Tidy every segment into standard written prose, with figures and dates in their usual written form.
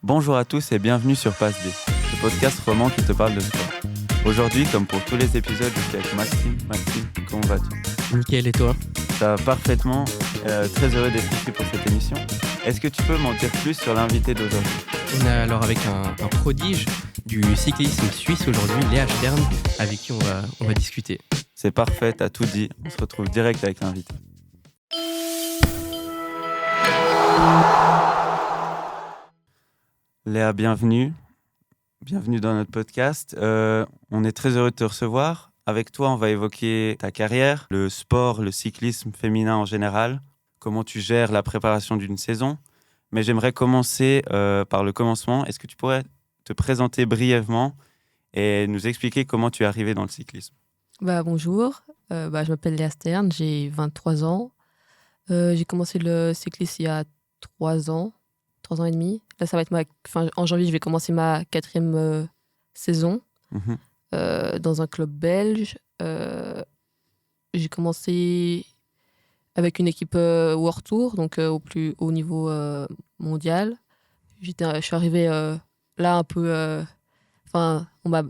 Bonjour à tous et bienvenue sur Passe B, le podcast roman qui te parle de sport. Aujourd'hui, comme pour tous les épisodes, je suis avec Maxime. Maxime, comment vas-tu? Nickel, et toi? Ça va parfaitement, très heureux d'être ici pour cette émission. Est-ce que tu peux m'en dire plus sur l'invité d'aujourd'hui? On est alors avec un prodige du cyclisme suisse aujourd'hui, Léa Stern, avec qui on va discuter. C'est parfait, t'as tout dit. On se retrouve direct avec l'invité. Léa, bienvenue. Bienvenue dans notre podcast. On est très heureux de te recevoir. Avec toi, on va évoquer ta carrière, le sport, le cyclisme féminin en général, comment tu gères la préparation d'une saison. Mais j'aimerais commencer par le commencement. Est-ce que tu pourrais te présenter brièvement et nous expliquer comment tu es arrivée dans le cyclisme? Bonjour, je m'appelle Léa Stern, j'ai 23 ans. J'ai commencé le cyclisme il y a 3 ans et demi. Là, ça va être en janvier, je vais commencer ma 4e saison dans un club belge. J'ai commencé avec une équipe World Tour, donc au plus haut niveau mondial. Je suis arrivée là un peu... on m'a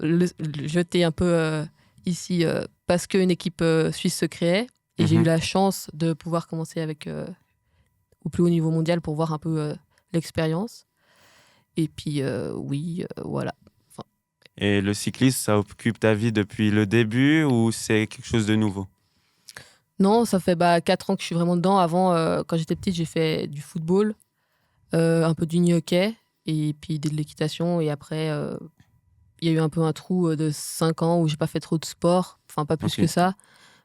jeté un peu ici parce qu'une équipe suisse se créait. Et j'ai eu la chance de pouvoir commencer avec au plus haut niveau mondial pour voir un peu l'expérience. Et puis, voilà. Et le cyclisme, ça occupe ta vie depuis le début ou c'est quelque chose de nouveau? Non, ça fait 4 ans que je suis vraiment dedans. Avant, quand j'étais petite, j'ai fait du football, un peu du hockey et puis de l'équitation. Et après, il y a eu un peu un trou de 5 ans où j'ai pas fait trop de sport. Enfin, pas plus que ça,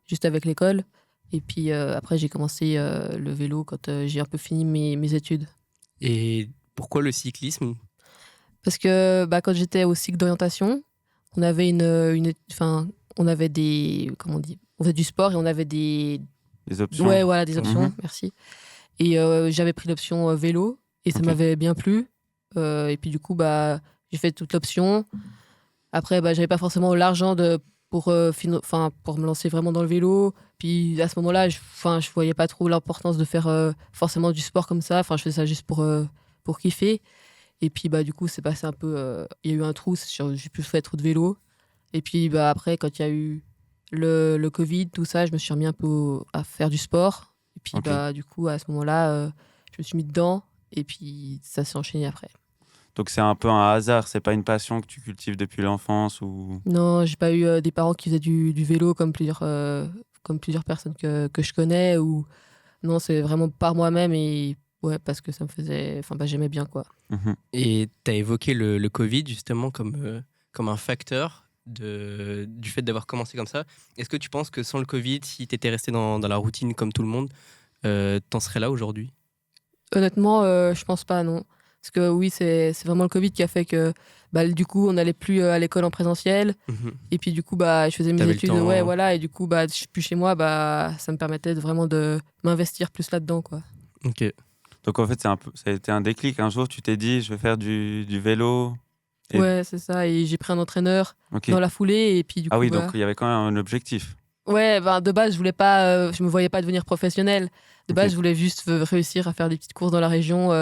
juste avec l'école. Et puis après, j'ai commencé le vélo quand j'ai un peu fini mes études. Et pourquoi le cyclisme? Parce que quand j'étais au cycle d'orientation, on avait on avait des... Comment on dit? On faisait du sport et on avait des options. Ouais, voilà, des options, merci. Et j'avais pris l'option vélo et ça m'avait bien plu. Et puis du coup, j'ai fait toute l'option. Après, j'avais pas forcément l'argent pour me lancer vraiment dans le vélo. Puis à ce moment-là, je voyais pas trop l'importance de faire forcément du sport comme ça. Enfin, je faisais ça juste pour kiffer. Et puis du coup, c'est passé un peu... Il y a eu un trou, j'ai plus fait trop de vélo. Et puis après, quand il y a eu le Covid, tout ça, je me suis remis un peu à faire du sport. Et puis du coup, à ce moment-là, je me suis mis dedans. Et puis ça s'est enchaîné après. Donc c'est un peu un hasard, c'est pas une passion que tu cultives depuis l'enfance ou... Non, j'ai pas eu des parents qui faisaient du vélo comme plusieurs personnes que je connais. Ou... Non, c'est vraiment par moi-même et parce que ça me faisait... j'aimais bien, quoi. Et tu as évoqué le Covid justement comme un facteur du fait d'avoir commencé comme ça. Est-ce que tu penses que sans le Covid, si tu étais resté dans la routine comme tout le monde, t'en serais là aujourd'hui? Honnêtement, je pense pas, non. Parce que oui, c'est vraiment le Covid qui a fait que du coup, on n'allait plus à l'école en présentiel. Et puis du coup, je faisais mes études. Ouais, voilà. Et du coup, je suis plus chez moi. Ça me permettait vraiment de m'investir plus là-dedans, quoi. Ok. Donc en fait, ça a été un déclic. Un jour, tu t'es dit, je vais faire du vélo. Ouais, c'est ça. Et j'ai pris un entraîneur dans la foulée. Et puis du coup, oui, donc il y avait quand même un objectif. Ouais, de base, je voulais pas, je me voyais pas devenir professionnel. De base, je voulais juste réussir à faire des petites courses dans la région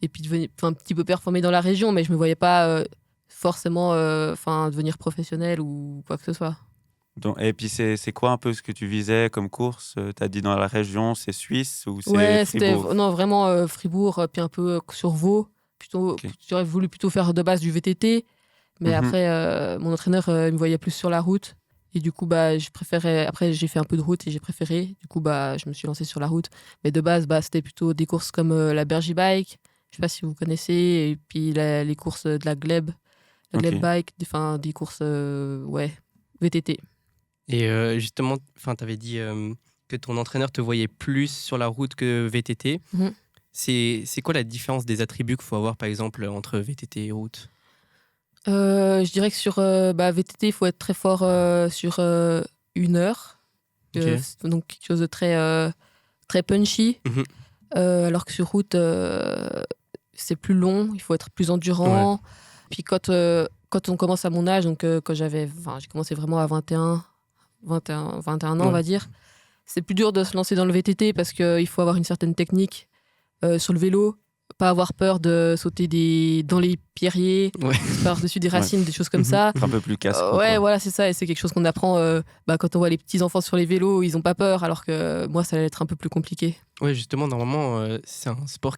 et puis un petit peu performer dans la région, mais je me voyais pas forcément devenir professionnel ou quoi que ce soit. Et puis c'est quoi un peu ce que tu visais comme course? T'as dit dans la région, c'est Suisse ou c'est Fribourg? Non, vraiment Fribourg, puis un peu sur Vaud. J'aurais voulu plutôt faire de base du VTT, mais après, mon entraîneur il me voyait plus sur la route. Et du coup, je préférais... Après, j'ai fait un peu de route et j'ai préféré. Du coup, je me suis lancée sur la route. Mais de base, c'était plutôt des courses comme la Bergy Bike. Je sais pas si vous connaissez. Et puis, les courses de la Gleb. La Gleb Bike. Des courses, VTT. Et justement, tu avais dit que ton entraîneur te voyait plus sur la route que VTT. C'est quoi la différence des attributs qu'il faut avoir, par exemple, entre VTT et route? Je dirais que sur VTT, il faut être très fort sur 1 heure. Donc, quelque chose de très, très punchy. Alors que sur route, c'est plus long, il faut être plus endurant. Ouais. Puis quand on commence à mon âge, donc quand j'ai commencé vraiment à 21 ans, on va dire, c'est plus dur de se lancer dans le VTT parce qu'il faut avoir une certaine technique sur le vélo pas avoir peur de sauter dans les pierriers, Ouais. par-dessus des racines, des choses comme Mhm. ça. Être un peu plus casse-cou. Ouais, quoi. voilà, c'est ça. Et c'est quelque chose qu'on apprend quand on voit les petits enfants sur les vélos, ils ont pas peur, alors que moi, ça allait être un peu plus compliqué. Ouais, justement, normalement, c'est un sport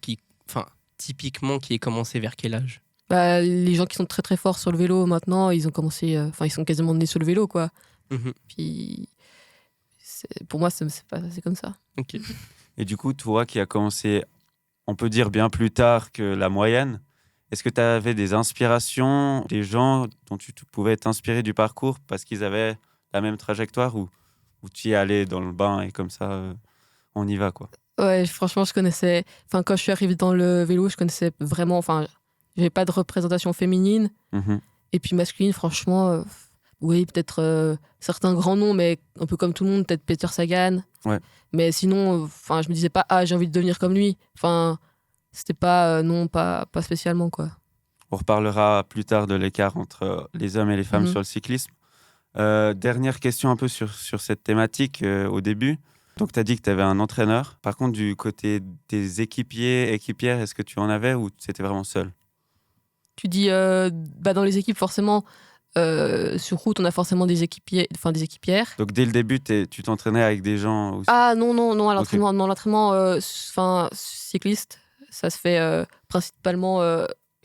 typiquement, qui est commencé vers quel âge? Bah, les gens qui sont très très forts sur le vélo maintenant, ils ont commencé, ils sont quasiment nés sur le vélo, quoi. Mhm. Puis, pour moi, c'est pas c'est comme ça. Ok. Et du coup, toi qui as commencé, on peut dire bien plus tard que la moyenne, est-ce que tu avais des inspirations, des gens dont tu pouvais t'inspirer du parcours parce qu'ils avaient la même trajectoire ou tu y allais dans le bain et comme ça, on y va, quoi. Ouais, franchement, je connaissais. Enfin, quand je suis arrivée dans le vélo, je connaissais vraiment. Enfin, j'avais pas de représentation féminine. Mhm. Et puis masculine, franchement, oui, peut-être certains grands noms, mais un peu comme tout le monde, peut-être Peter Sagan. Ouais. Mais sinon, je me disais pas, ah, j'ai envie de devenir comme lui. Enfin, c'était pas, non, pas spécialement, quoi. On reparlera plus tard de l'écart entre les hommes et les femmes Mhm. sur le cyclisme. Dernière question un peu sur cette thématique au début. Donc, tu as dit que tu avais un entraîneur. Par contre, du côté des équipiers, équipières, est-ce que tu en avais ou c'était vraiment seul? Tu dis, dans les équipes, forcément, sur route, on a forcément des équipiers, enfin des équipières. Donc, dès le début, tu t'entraînais avec des gens aussi. Ah non, non, non, à l'entraînement, non, l'entraînement cycliste, ça se fait principalement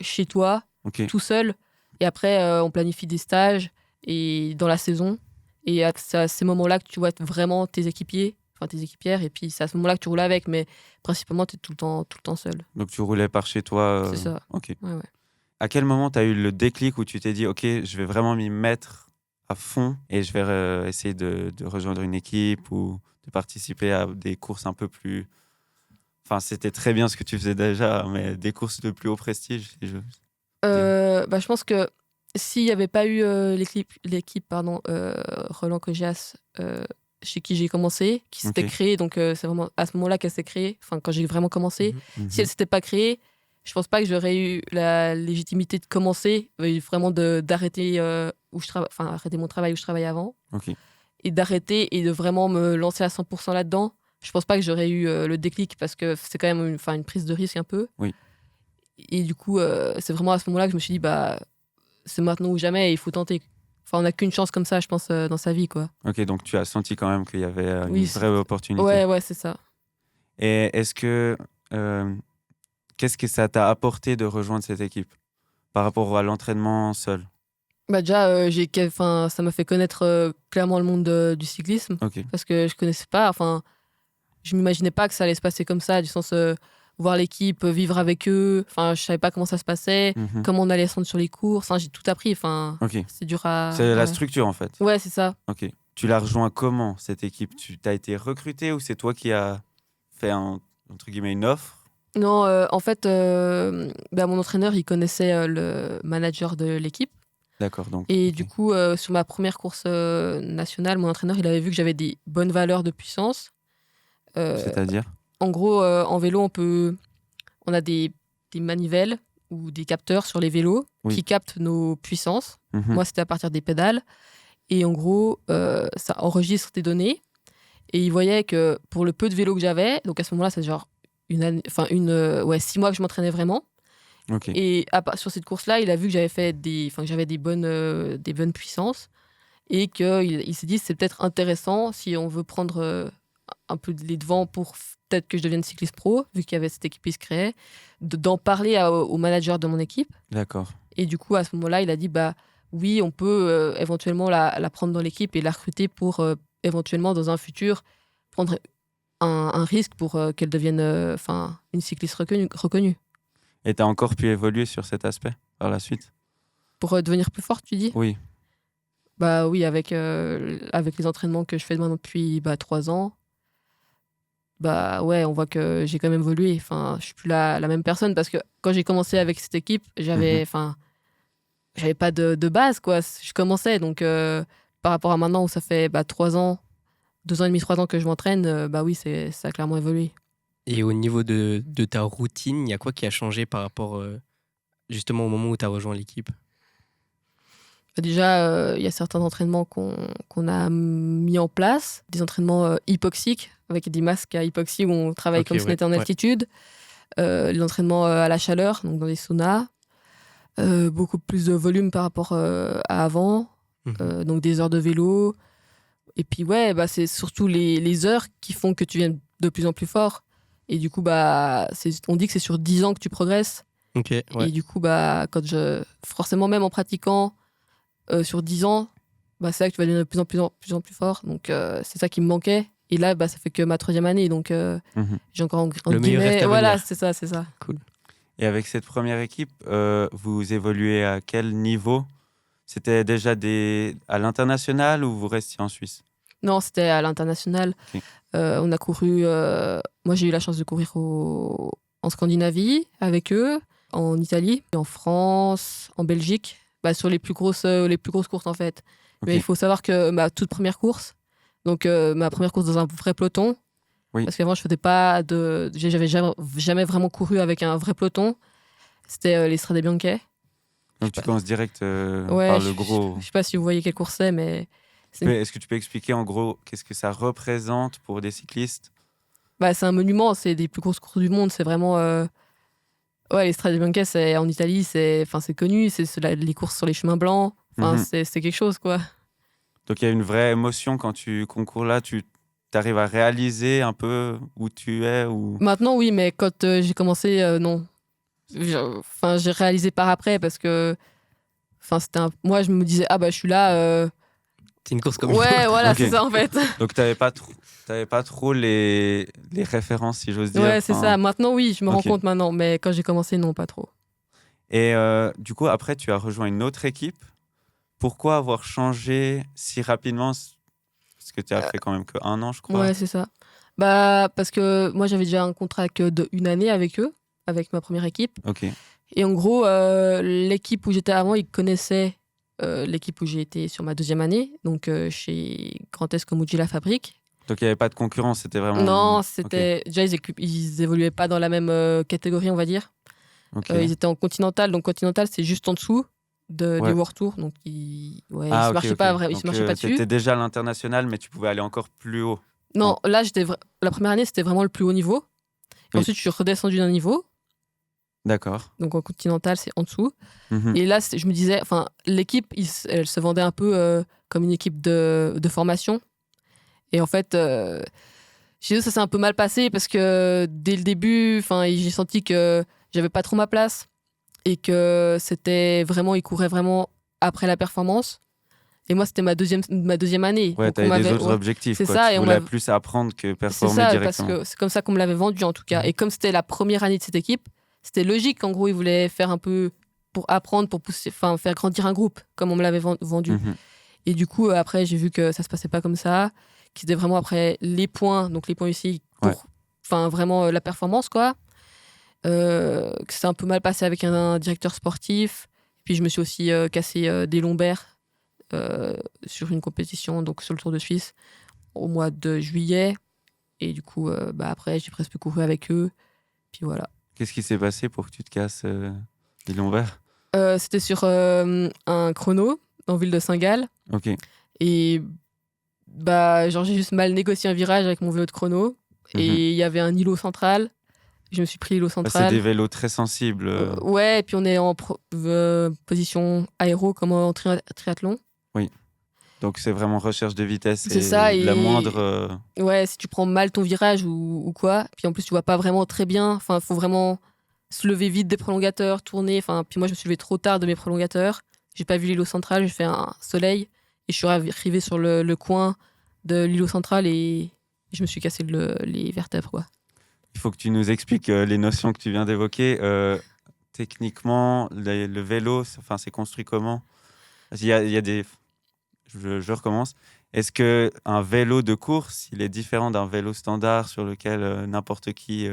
chez toi, Ok. tout seul. Et après, on planifie des stages et dans la saison. Et c'est à ces moments-là que tu vois vraiment tes équipiers, enfin tes équipières. Et puis c'est à ce moment-là que tu roules avec, mais principalement, tu es tout le temps seul. Donc, tu roulais par chez toi. C'est ça. Ok. Ouais, ouais. À quel moment tu as eu le déclic où tu t'es dit, OK, je vais vraiment m'y mettre à fond et je vais essayer de rejoindre une équipe ou de participer à des courses un peu plus... Enfin, c'était très bien ce que tu faisais déjà, mais des courses de plus haut prestige. Je pense que s'il n'y avait pas eu l'équipe Roland Kogias, chez qui j'ai commencé, qui s'était Ok. créée, donc c'est vraiment à ce moment-là qu'elle s'est créée, enfin quand j'ai vraiment commencé. Mhm. Si elle ne s'était pas créée, je pense pas que j'aurais eu la légitimité de commencer, vraiment d'arrêter arrêter mon travail où je travaillais avant, Ok. et d'arrêter et de vraiment me lancer à 100% là-dedans. Je pense pas que j'aurais eu le déclic parce que c'est quand même une prise de risque un peu. Oui. Et du coup, c'est vraiment à ce moment-là que je me suis dit, c'est maintenant ou jamais, il faut tenter. Enfin, on n'a qu'une chance comme ça, je pense, dans sa vie, quoi. Ok, donc tu as senti quand même qu'il y avait Oui, une vraie opportunité. Ouais, c'est ça. Et est-ce que... qu'est-ce que ça t'a apporté de rejoindre cette équipe par rapport à l'entraînement seul? Déjà, ça m'a fait connaître clairement le monde du cyclisme Ok. parce que je connaissais pas. Enfin, je m'imaginais pas que ça allait se passer comme ça, du sens voir l'équipe, vivre avec eux. Enfin, je savais pas comment ça se passait, Mhm. comment on allait se rendre sur les courses. Enfin, j'ai tout appris. Enfin, Ok. c'est dur à. C'est la ouais. structure en fait. Ouais, c'est ça. Ok. Tu l'as rejoint comment cette équipe? Tu as été recruté ou c'est toi qui as fait entre guillemets une offre? Non, en fait, mon entraîneur, il connaissait le manager de l'équipe. D'accord, donc. Et ok. du coup, sur ma première course nationale, mon entraîneur, il avait vu que j'avais des bonnes valeurs de puissance. C'est-à-dire? En gros, en vélo, on a des manivelles ou des capteurs sur les vélos Oui. qui captent nos puissances. Mhm. Moi, c'était à partir des pédales. Et en gros, ça enregistre tes données. Et il voyait que pour le peu de vélo que j'avais, donc à ce moment-là, c'est genre 6 mois que je m'entraînais vraiment. Ok. Et sur cette course-là, il a vu que que j'avais des bonnes puissances et qu'il s'est dit c'est peut-être intéressant si on veut prendre un peu les devants pour peut-être que je devienne cycliste pro, vu qu'il y avait cette équipe qui se créait, d'en parler au manager de mon équipe. D'accord. Et du coup, à ce moment-là, il a dit oui, on peut éventuellement la prendre dans l'équipe et la recruter pour éventuellement dans un futur prendre un risque pour qu'elle devienne une cycliste reconnue. Et tu as encore pu évoluer sur cet aspect par la suite? Pour devenir plus forte, tu dis? Oui. Oui, avec les entraînements que je fais maintenant depuis 3 ans, ouais, on voit que j'ai quand même évolué. Enfin, je suis plus la même personne parce que quand j'ai commencé avec cette équipe, j'avais pas de base, quoi. Je commençais, donc par rapport à maintenant où ça fait 3 ans, 2 ans et demi, 3 ans que je m'entraîne, oui, ça a clairement évolué. Et au niveau de ta routine, il y a quoi qui a changé par rapport justement au moment où tu as rejoint l'équipe? Déjà, il y a certains entraînements qu'on a mis en place, des entraînements hypoxiques, avec des masques à hypoxie où on travaille Ok, comme si on ouais, était en ouais. altitude. l'entraînement à la chaleur, donc dans les saunas. Beaucoup plus de volume par rapport à avant. Donc des heures de vélo. Et puis ouais, bah, c'est surtout les heures qui font que tu viens de plus en plus fort. Et du coup, bah, on dit que c'est sur 10 ans que tu progresses. Ok, ouais. Et du coup, bah, forcément, même en pratiquant sur 10 ans, bah, c'est là que tu vas devenir de plus en plus fort. Donc c'est ça qui me manquait. Et là, bah, ça fait que ma 3e année. Donc j'ai encore en Le meilleur reste à voilà, venir. c'est ça. Cool. Et avec cette première équipe, vous évoluez à quel niveau? C'était déjà à l'international ou vous restiez en Suisse? Non, c'était à l'international. Ok. On a couru. Moi, j'ai eu la chance de courir en Scandinavie avec eux, en Italie, en France, en Belgique, bah, sur les plus grosses courses en fait. Ok. Mais il faut savoir que ma toute première course, donc ma première course dans un vrai peloton, Oui. parce qu'avant je faisais pas j'avais jamais vraiment couru avec un vrai peloton. C'était les Strade Bianche. Donc tu commences direct Ouais, par le gros. Je sais pas si vous voyez quelle course c'est, mais Est-ce que tu peux expliquer en gros qu'est-ce que ça représente pour des cyclistes? bah, c'est un monument, c'est des plus grosses courses du monde, c'est vraiment ouais, les Strade Bianche, c'est en Italie, c'est connu, les courses sur les chemins blancs, Mhm. c'est quelque chose quoi. Donc il y a une vraie émotion quand tu concours là, tu arrives à réaliser un peu où tu es ou... Maintenant oui, mais quand j'ai commencé non. J'ai réalisé par après parce que moi je me disais ah bah je suis là C'est une course comme une ouais autre. voilà, Ok. c'est ça en fait. Donc t'avais pas trop les références si j'ose dire. Ouais, c'est Enfin, ça. Maintenant oui, je me rends ok. compte maintenant, mais quand j'ai commencé non, pas trop. Et du coup après tu as rejoint une autre équipe. Pourquoi avoir changé si rapidement? Parce que tu as fait quand même que 1 an je crois. Ouais, c'est ça. Bah parce que moi j'avais déjà un contrat que de 1 année avec eux, avec ma première équipe. Ok. Et en gros, l'équipe où j'étais avant, ils connaissaient l'équipe où j'ai été sur ma 2e année, donc chez Grand Est Comuggi La Fabrique. Donc il n'y avait pas de concurrence, c'était vraiment... Non, Ok. c'était déjà ils évoluaient pas dans la même catégorie, on va dire. Ok. Ils étaient en Continental, donc Continental c'est juste en dessous du Ouais. World Tour, donc ils Ah, se ok, marchaient ok. pas ils Donc, se marchaient pas dessus. t'étais déjà à l'international, mais tu pouvais aller encore plus haut. Non, là la première année c'était vraiment le plus haut niveau. Et Oui. ensuite je suis redescendu d'un niveau, D'accord. donc en Continental c'est en dessous. Mhm. Et là, je me disais, enfin, l'équipe, elle se vendait un peu comme une équipe de formation. Et en fait, chez eux, ça s'est un peu mal passé parce que dès le début, enfin, j'ai senti que j'avais pas trop ma place et que ils couraient vraiment après la performance. Et moi, c'était ma deuxième année. Ouais, Donc, t'avais des autres objectifs. c'est Quoi. ça, Tu et on voulais m'a- plus apprendre que c'est performer ça, parce directement. que c'est comme ça qu'on me l'avait vendu en tout cas. Et comme c'était la première année de cette équipe, c'était logique qu'en gros, ils voulaient faire un peu pour apprendre, pour pousser, enfin, faire grandir un groupe, comme on me l'avait vendu. Mhm. Et du coup, après, j'ai vu que ça se passait pas comme ça, qu'ils étaient vraiment après les points, donc les points ici, pour vraiment la performance, quoi. Que c'était un peu mal passé avec un directeur sportif. Puis je me suis aussi cassé des lombaires sur une compétition, donc sur le Tour de Suisse, au mois de juillet. Et du coup, après, j'ai presque couru avec eux. Puis voilà. Qu'est-ce qui s'est passé pour que tu te casses les lombaires? C'était sur un chrono en ville de Saint-Gall. Ok. Et bah, genre, j'ai juste mal négocié un virage avec mon vélo de chrono. Mhm. Et il y avait un îlot central. Je me suis pris l'îlot Bah, c'est central. des vélos très sensibles. Ouais, et puis on est en position aéro comme en triathlon. Donc c'est vraiment recherche de vitesse. C'est Et ça, la et- moindre. Ouais, si tu prends mal ton virage ou quoi, puis en plus tu vois pas vraiment très bien, enfin, faut vraiment se lever vite des prolongateurs, tourner. Enfin, puis moi je me suis levé trop tard de mes prolongateurs. J'ai pas vu l'îlot central, j'ai fait un soleil et je suis arrivé sur le coin de l'îlot central et je me suis cassé les vertèbres, quoi. Il faut que tu nous expliques les notions que tu viens d'évoquer. Techniquement, le vélo, c'est construit comment? Il y a des... Je recommence. Est-ce qu'un vélo de course, il est différent d'un vélo standard sur lequel n'importe qui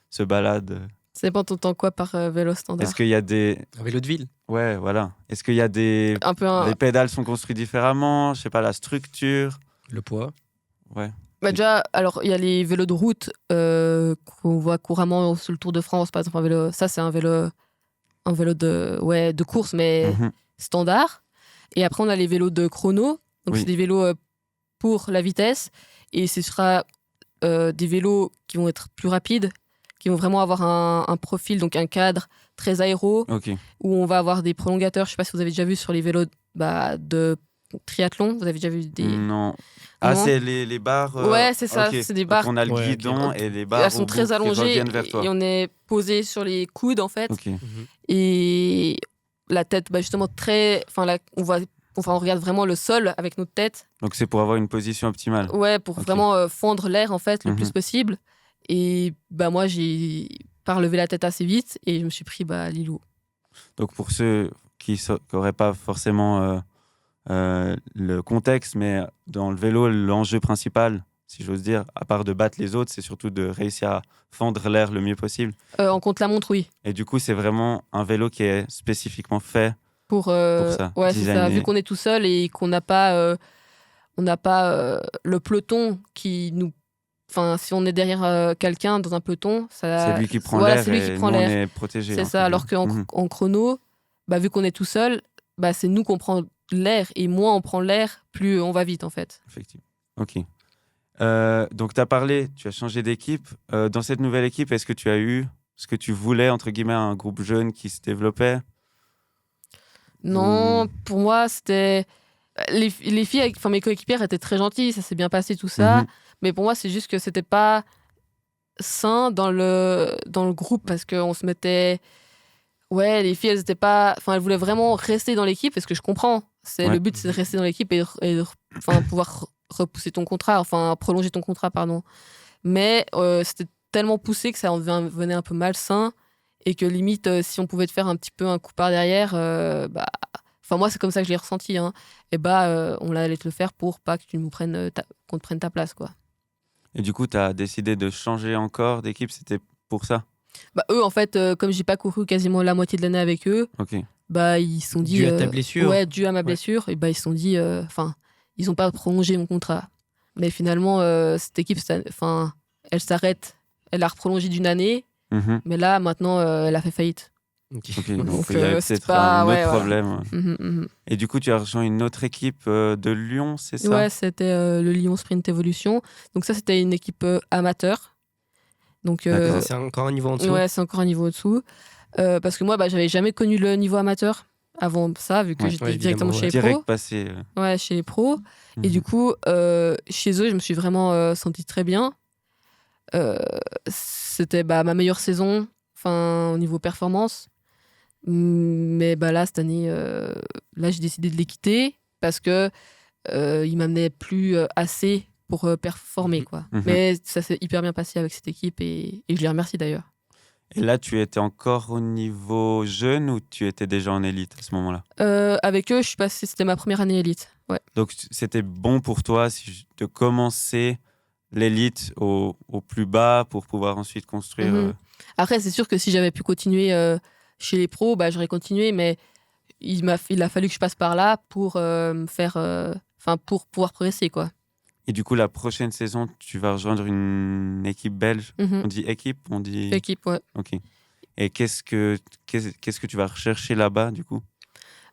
se balade? Ça dépend, t'entends quoi par vélo standard? Est-ce qu'il y a des... Un vélo de ville. Ouais, voilà. Est-ce qu'il y a des... Un peu un... Les pédales sont construites différemment? Je sais pas, la structure? Le poids. Ouais. Bah déjà, alors il y a les vélos de route qu'on voit couramment sur le Tour de France, par exemple. Ça, c'est un vélo de course, mais Mhm. standard. Et après, on a les vélos de chrono. Donc, Oui. c'est des vélos pour la vitesse. Et ce sera des vélos qui vont être plus rapides, qui vont vraiment avoir un profil, donc un cadre très aéro, Ok. où on va avoir des prolongateurs. Je sais pas si vous avez déjà vu sur les vélos de triathlon, vous avez déjà vu des... Non. Ah, Non. c'est les barres. Ouais, c'est ça, ok. c'est des Donc, barres. on a le Ouais, ok. guidon et les barres Elles sont au très bout qui allongées reviennent vers toi. et on est posé sur les coudes en fait. Ok. Mhm. Et la tête, justement, on regarde vraiment le sol avec notre tête. Donc, c'est pour avoir une position optimale. Ouais, pour Ok. vraiment fendre l'air en fait le Mhm. plus possible. Et moi, j'ai pas relevé la tête assez vite et je me suis pris Lilou. Donc, pour ceux qui n'auraient pas forcément le contexte, mais dans le vélo, l'enjeu principal, si j'ose dire, à part de battre les autres, c'est surtout de réussir à fendre l'air le mieux possible. En contre-la-montre, oui. Et du coup, c'est vraiment un vélo qui est spécifiquement fait. Pour ça, ouais, c'est ça. designé. Vu qu'on est tout seul et qu'on n'a pas, le peloton qui nous. Enfin, si on est derrière quelqu'un dans un peloton, ça. C'est lui qui prend Voilà, l'air c'est lui qui et prend nous, on l'air. est protégé. C'est ça. Alors qu'en chrono, vu qu'on est tout seul, c'est nous qu'on prend l'air et moins on prend l'air, plus on va vite en fait. Effectivement. Ok. Donc, tu as changé d'équipe. Dans cette nouvelle équipe, est-ce que tu as eu ce que tu voulais, entre guillemets, un groupe jeune qui se développait? Non, pour moi, c'était. Les filles, mes coéquipières étaient très gentilles, ça s'est bien passé tout ça. Mhm. Mais pour moi, c'est juste que c'était pas sain dans le groupe parce qu'on se mettait. Ouais, les filles, elles étaient pas. Enfin, elles voulaient vraiment rester dans l'équipe parce que je comprends. Ouais. Le but, c'est de rester dans l'équipe et pouvoir repousser ton contrat, prolonger ton contrat, pardon. Mais c'était tellement poussé que ça en devenait un peu malsain et que limite, si on pouvait te faire un petit peu un coup par derrière, moi, c'est comme ça que je l'ai ressenti. Hein, et on allait te le faire pour pas que tu nous prennes qu'on te prenne ta place, quoi. Et du coup, tu as décidé de changer encore d'équipe, c'était pour ça? Eux, en fait, comme j'ai pas couru quasiment la moitié de l'année avec eux, Ok. ils se sont dit. Dû à ta blessure. Ouais, dû à ma blessure. Et ils se sont dit. Ils ont pas prolongé mon contrat. Mais finalement, cette équipe, elle s'arrête. Elle a reprolongé d'une année. Mhm. Mais là, maintenant, elle a fait faillite. Ok. Ok, Donc, donc il y avait c'est peut-être pas- un autre ouais, voilà. problème. Mhm, mhm. Et du coup, tu as rejoint une autre équipe de Lyon, c'est ça? Ouais, c'était le Lyon Sprint Evolution. Donc ça, c'était une équipe amateur. Donc, D'accord. C'est encore un niveau en dessous. ouais, c'est encore un niveau au-dessous. Parce que moi, j'avais jamais connu le niveau amateur avant ça, vu que Ouais. j'étais Ouais, directement évidemment, chez les pros. Direct passé. Ouais, chez les pros. Et Mhm. du coup, chez eux, je me suis vraiment sentie très bien. C'était ma meilleure saison, au niveau performance. Mais là, cette année, j'ai décidé de les quitter parce que ils m'amenaient plus assez pour performer, quoi. Mhm. Mais ça s'est hyper bien passé avec cette équipe et je les remercie d'ailleurs. Et là, tu étais encore au niveau jeune ou tu étais déjà en élite à ce moment-là? Avec eux, je suis passée, c'était ma première année élite. Ouais. Donc, c'était bon pour toi de commencer l'élite au plus bas pour pouvoir ensuite construire. Mhm. Après, c'est sûr que si j'avais pu continuer chez les pros, j'aurais continué, mais il a fallu que je passe par là pour me faire, pour pouvoir progresser, quoi. Et du coup, la prochaine saison, tu vas rejoindre une équipe belge. Mhm. On dit équipe, on dit. Équipe, ouais. Ok. Et qu'est-ce que tu vas rechercher là-bas, du coup?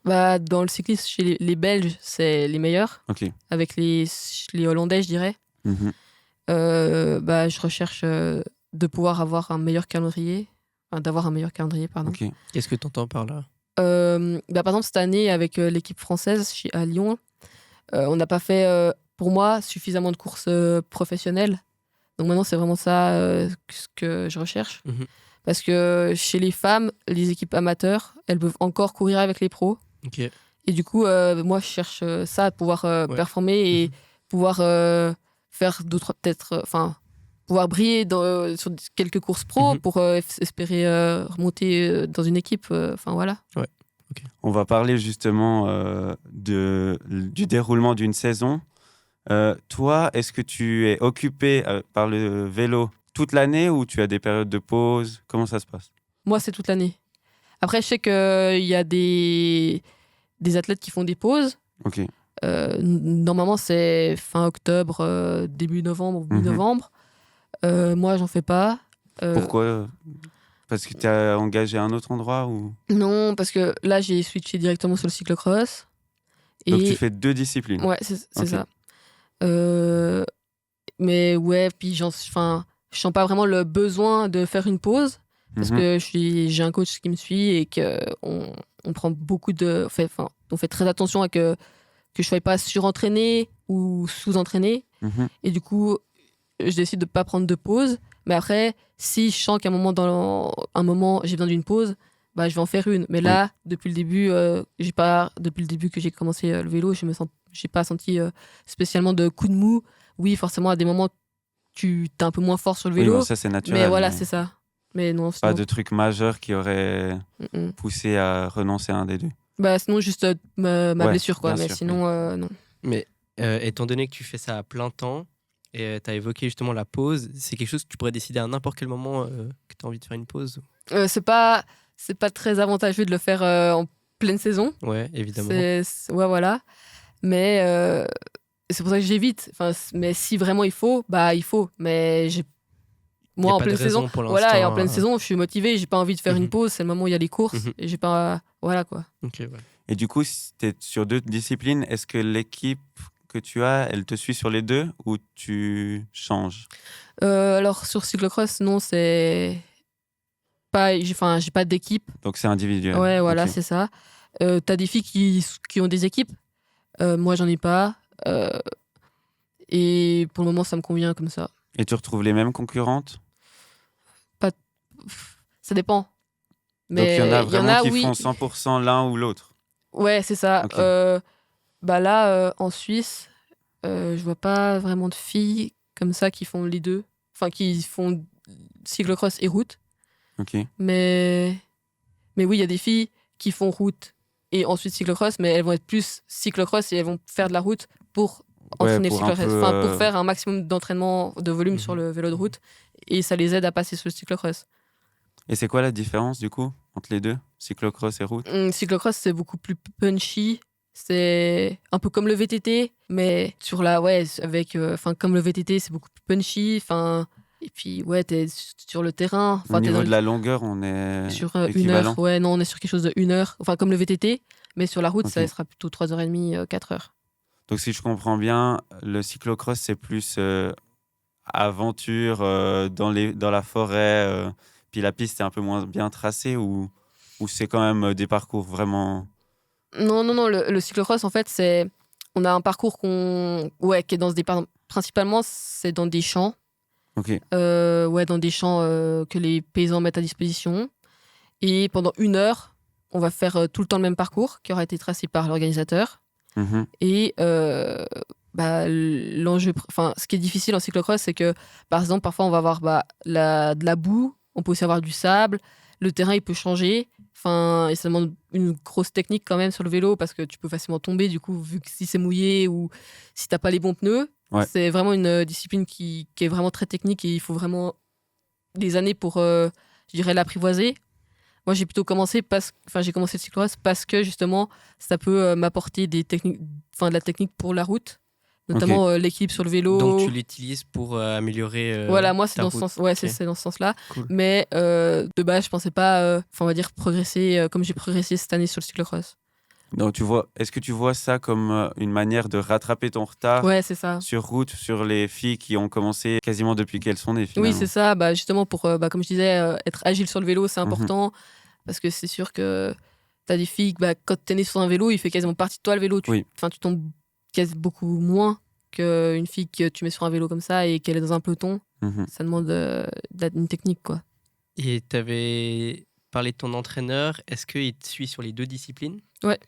Dans le cyclisme, chez les Belges, c'est les meilleurs. Ok. Avec les Hollandais, je dirais. Mhm. Je recherche de pouvoir avoir un meilleur calendrier. D'avoir un meilleur calendrier, pardon. Ok. Qu'est-ce que tu entends par là? Par exemple, cette année, avec l'équipe française à Lyon, on n'a pas fait, pour moi, suffisamment de courses professionnelles. Donc maintenant, c'est vraiment ça ce que je recherche. Mhm. Parce que chez les femmes, les équipes amateurs, elles peuvent encore courir avec les pros. Ok. Et du coup, moi, je cherche ça, à pouvoir Ouais. performer et pouvoir faire d'autres, peut-être, pouvoir briller sur quelques courses pro Mhm. pour espérer remonter dans une équipe. Voilà. On va parler justement du déroulement d'une saison. Toi, est-ce que tu es occupé par le vélo toute l'année ou tu as des périodes de pause? Comment ça se passe? Moi, c'est toute l'année. Après, je sais qu'il y a des athlètes qui font des pauses. Ok. Normalement, c'est fin octobre, début novembre, Mhm. mi-novembre. Moi, j'en fais pas. Pourquoi? Parce que tu as engagé à un autre endroit ou... Non, parce que là, j'ai switché directement sur le cyclocross. Donc Et tu fais 2 disciplines. ouais, c'est Ok. ça. Mais ouais, puis je sens pas vraiment le besoin de faire une pause parce Mhm. que j'ai un coach qui me suit et on prend beaucoup de, on fait très attention à que je sois pas surentraîné ou sous-entraîné. Mhm. Et du coup, je décide de pas prendre de pause. Mais après, si je sens qu'à un moment j'ai besoin d'une pause, bah je vais en faire une. Mais là, depuis le début, depuis le début que j'ai commencé le vélo, j'ai pas senti spécialement de coup de mou. Oui, forcément, à des moments, tu es un peu moins fort sur le Oui, vélo. bon, ça c'est Mais naturel. voilà, Mais c'est ça. Mais non, pas sinon, de truc majeur qui aurait mm. poussé à renoncer à un des deux. Bah, sinon juste ma Ouais, blessure, quoi. bien Mais sûr, sinon, non. Mais étant donné que tu fais ça à plein temps, et tu as évoqué justement la pause, c'est quelque chose que tu pourrais décider à n'importe quel moment que tu as envie de faire une pause? C'est pas très avantageux de le faire en pleine saison. Ouais, évidemment. Ouais, voilà. Mais c'est pour ça que j'évite. Mais si vraiment il faut, bah il faut. Mais Il n'y moi a en pas de pleine saison, raison pour l'instant. voilà, et en pleine saison, je suis motivée, j'ai pas envie de faire Mhm. une pause, c'est le moment où il y a les courses Mhm. et j'ai pas, voilà quoi. Ok, ouais. Et du coup, si tu es sur 2 disciplines, est-ce que l'équipe que tu as, elle te suit sur les 2 ou tu changes? Alors sur cyclocross, non, c'est pas, j'ai pas d'équipe. Donc c'est individuel. Ouais, voilà, Ok. c'est ça. T'as des filles qui ont des équipes. Moi, j'en ai pas. Et pour le moment, ça me convient comme ça. Et tu retrouves les mêmes concurrentes? Ça dépend. Donc il y en a Mais vraiment qui oui. font 100% l'un ou l'autre. Ouais, c'est ça. Ok. Bah là, en Suisse, je vois pas vraiment de filles comme ça qui font les deux. Enfin, qui font cyclocross et route. Ok. Mais oui, il y a des filles qui font route et ensuite cyclocross, mais elles vont être plus cyclocross et elles vont faire de la route pour Ouais, entraîner le pour un cyclocross. peu, Enfin, pour faire un maximum d'entraînement de volume sur le vélo de route. Et ça les aide à passer sur le cyclocross. Et c'est quoi la différence du coup entre les deux, cyclocross et route? Cyclocross, c'est beaucoup plus punchy. C'est un peu comme le VTT, mais sur la, ouais, avec, comme le VTT, c'est beaucoup plus punchy. Et puis, ouais, t'es sur le terrain. Au niveau de la longueur, on est sur 1 heure. équivalent. Ouais, non, on est sur quelque chose de 1 heure. Enfin, comme le VTT, mais sur la route, Ok. ça sera plutôt 3h30, 4 heures. Donc si je comprends bien, le cyclocross c'est plus aventure dans la forêt, puis la piste est un peu moins bien tracée ou c'est quand même des parcours vraiment. Non, non, non, le cyclocross, en fait, on a un parcours qui est dans principalement, c'est dans des champs. Ok. Ouais, dans des champs que les paysans mettent à disposition. Et pendant 1 heure, on va faire tout le temps le même parcours qui aura été tracé par l'organisateur. Mhm. Et l'enjeu, ce qui est difficile en cyclocross, c'est que, par exemple, parfois on va avoir de la boue, on peut aussi avoir du sable, le terrain il peut changer. Et ça demande une grosse technique quand même sur le vélo parce que tu peux facilement tomber, du coup, vu que si c'est mouillé ou si t'as pas les bons pneus. Ouais. C'est vraiment une discipline qui est vraiment très technique et il faut vraiment des années pour, je dirais, l'apprivoiser. Moi, j'ai plutôt j'ai commencé le cyclocross parce que justement, ça peut m'apporter des techniques, de la technique pour la route, notamment l'équilibre sur le vélo. Donc tu l'utilises pour améliorer voilà, moi c'est ta dans ce route. sens. Ouais, Ok. c'est dans ce sens-là. Cool. Mais de base, je pensais pas, on va dire progresser comme j'ai progressé cette année sur le cyclocross. Donc est-ce que tu vois ça comme une manière de rattraper ton retard Ouais, c'est ça. sur route, sur les filles qui ont commencé quasiment depuis qu'elles sont nées finalement? Oui, c'est ça. Justement, pour, comme je disais, être agile sur le vélo, c'est important. Parce que c'est sûr que t'as des filles, quand t'es né sur un vélo, il fait quasiment partie de toi le vélo. Tu tombes beaucoup moins qu'une fille que tu mets sur un vélo comme ça et qu'elle est dans un peloton. Mhm. Ça demande une technique, quoi. Et tu avais parlé de ton entraîneur. Est-ce qu'il te suit sur les 2 disciplines? Ouais,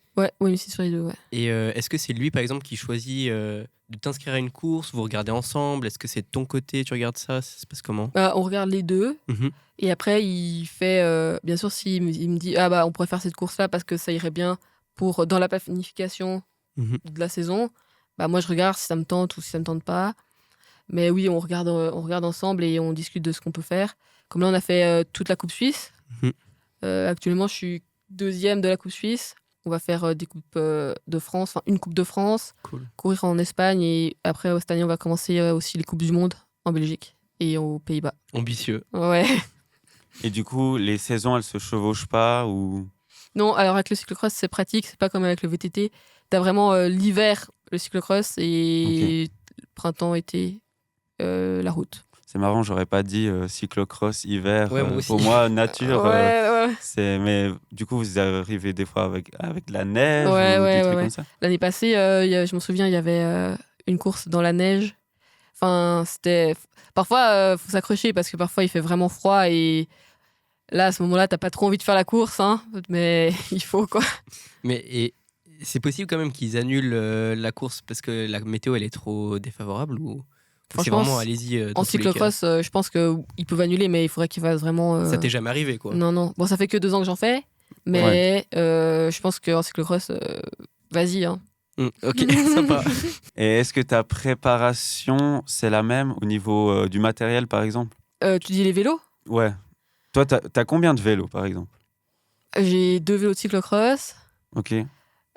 mais c'est sur les 2, ouais. Et est-ce que c'est lui, par exemple, qui choisit de t'inscrire à une course? Vous regardez ensemble? Est-ce que c'est de ton côté? Tu regardes ça? Ça se passe comment? On regarde les 2. Mhm. Et après, il fait... bien sûr, s'il me dit « on pourrait faire cette course-là parce que ça irait bien dans la planification de la saison », moi, je regarde si ça me tente ou si ça me tente pas. Mais oui, on regarde ensemble et on discute de ce qu'on peut faire. Comme là, on a fait toute la Coupe Suisse. Actuellement, je suis 2e de la Coupe Suisse. On va faire des coupes de France, une Coupe de France, Cool. Courir en Espagne et après, cette année, on va commencer aussi les Coupes du Monde en Belgique et aux Pays-Bas. Ambitieux. Ouais. Et du coup, les saisons, elles se chevauchent pas ou... Non, alors avec le cyclocross, c'est pratique, c'est pas comme avec le VTT. T'as vraiment l'hiver, le cyclocross et printemps, été, la route. C'est marrant, j'aurais pas dit cyclocross hiver. Ouais, moi aussi. Pour moi, nature. Ouais. Mais du coup, vous arrivez des fois avec de la neige Ouais, ou des ouais, trucs ouais. comme ça? L'année passée, je me souviens, il y avait une course dans la neige. Enfin, c'était. Parfois, faut s'accrocher parce que parfois il fait vraiment froid et là, à ce moment-là, t'as pas trop envie de faire la course, hein, mais il faut quoi. Et c'est possible quand même qu'ils annulent la course parce que la météo elle est trop défavorable ou c'est Franchement, vraiment allez-y dans En tous les cas. cyclocross, je pense qu'ils peuvent annuler, mais il faudrait qu'ils fassent vraiment. Ça t'est jamais arrivé quoi. Non. Bon, ça fait que 2 ans que j'en fais, mais je pense qu'en cyclocross, vas-y. Hein. Ok, sympa. Et est-ce que ta préparation, c'est la même au niveau du matériel, par exemple? Tu dis les vélos? Ouais. Toi, t'as combien de vélos, par exemple? J'ai 2 vélos de cyclocross, Ok.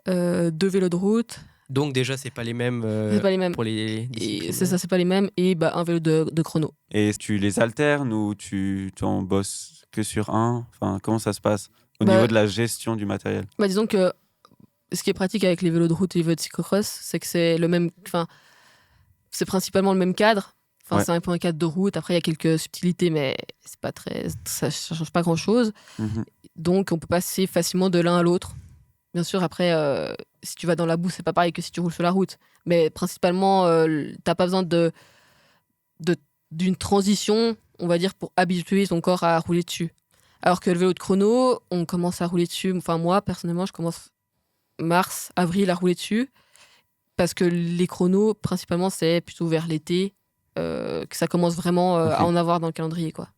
2 vélos de route. Donc déjà c'est pas les mêmes C'est pas les mêmes. pour les Et disciplines. c'est ça, c'est pas les mêmes. Et bah, un vélo de chrono. Et tu les alternes ou tu en bosses que sur un? Enfin, comment ça se passe au Bah, niveau de la gestion du matériel? Bah, disons que ce qui est pratique avec les vélos de route et les vélos de cyclocross, c'est que c'est le même. Enfin, c'est principalement le même cadre. Enfin, Ouais. c'est un peu un cadre de route. Après, il y a quelques subtilités, mais c'est pas très. Ça change pas grand chose. Mhm. Donc, on peut passer facilement de l'un à l'autre. Bien sûr, après, si tu vas dans la boue, c'est pas pareil que si tu roules sur la route. Mais principalement, t'as pas besoin d'une transition, on va dire, pour habituer ton corps à rouler dessus. Alors que le vélo de chrono, on commence à rouler dessus. Enfin, moi, personnellement, je commence mars, avril à rouler dessus. Parce que les chronos, principalement, c'est plutôt vers l'été que ça commence vraiment Ok. à en avoir dans le calendrier, quoi.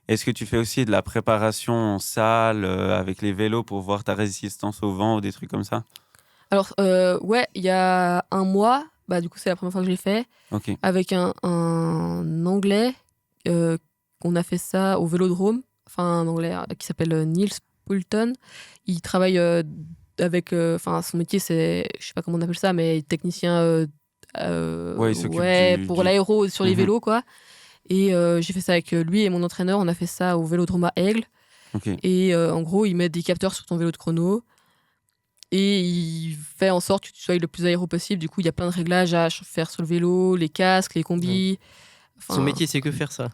Est-ce que tu fais aussi de la préparation en salle avec les vélos pour voir ta résistance au vent ou des trucs comme ça? Alors, ouais, il y a un mois, bah, du coup, c'est la première fois que je l'ai fait, Ok. avec un Anglais, qu'on a fait ça au Vélodrome, enfin un Anglais qui s'appelle Niels Poulton. Il travaille avec, enfin son métier c'est, je sais pas comment on appelle ça, mais technicien, Ouais, il s'occupe pour l'aéro sur les Mhm. vélos quoi. Et j'ai fait ça avec lui et mon entraîneur, on a fait ça au Vélodrome à Aigle. Ok. Et en gros, il met des capteurs sur ton vélo de chrono. Et il fait en sorte que tu sois le plus aéro possible. Du coup, il y a plein de réglages à faire sur le vélo, les casques, les combis. Enfin, Son métier c'est que faire ça.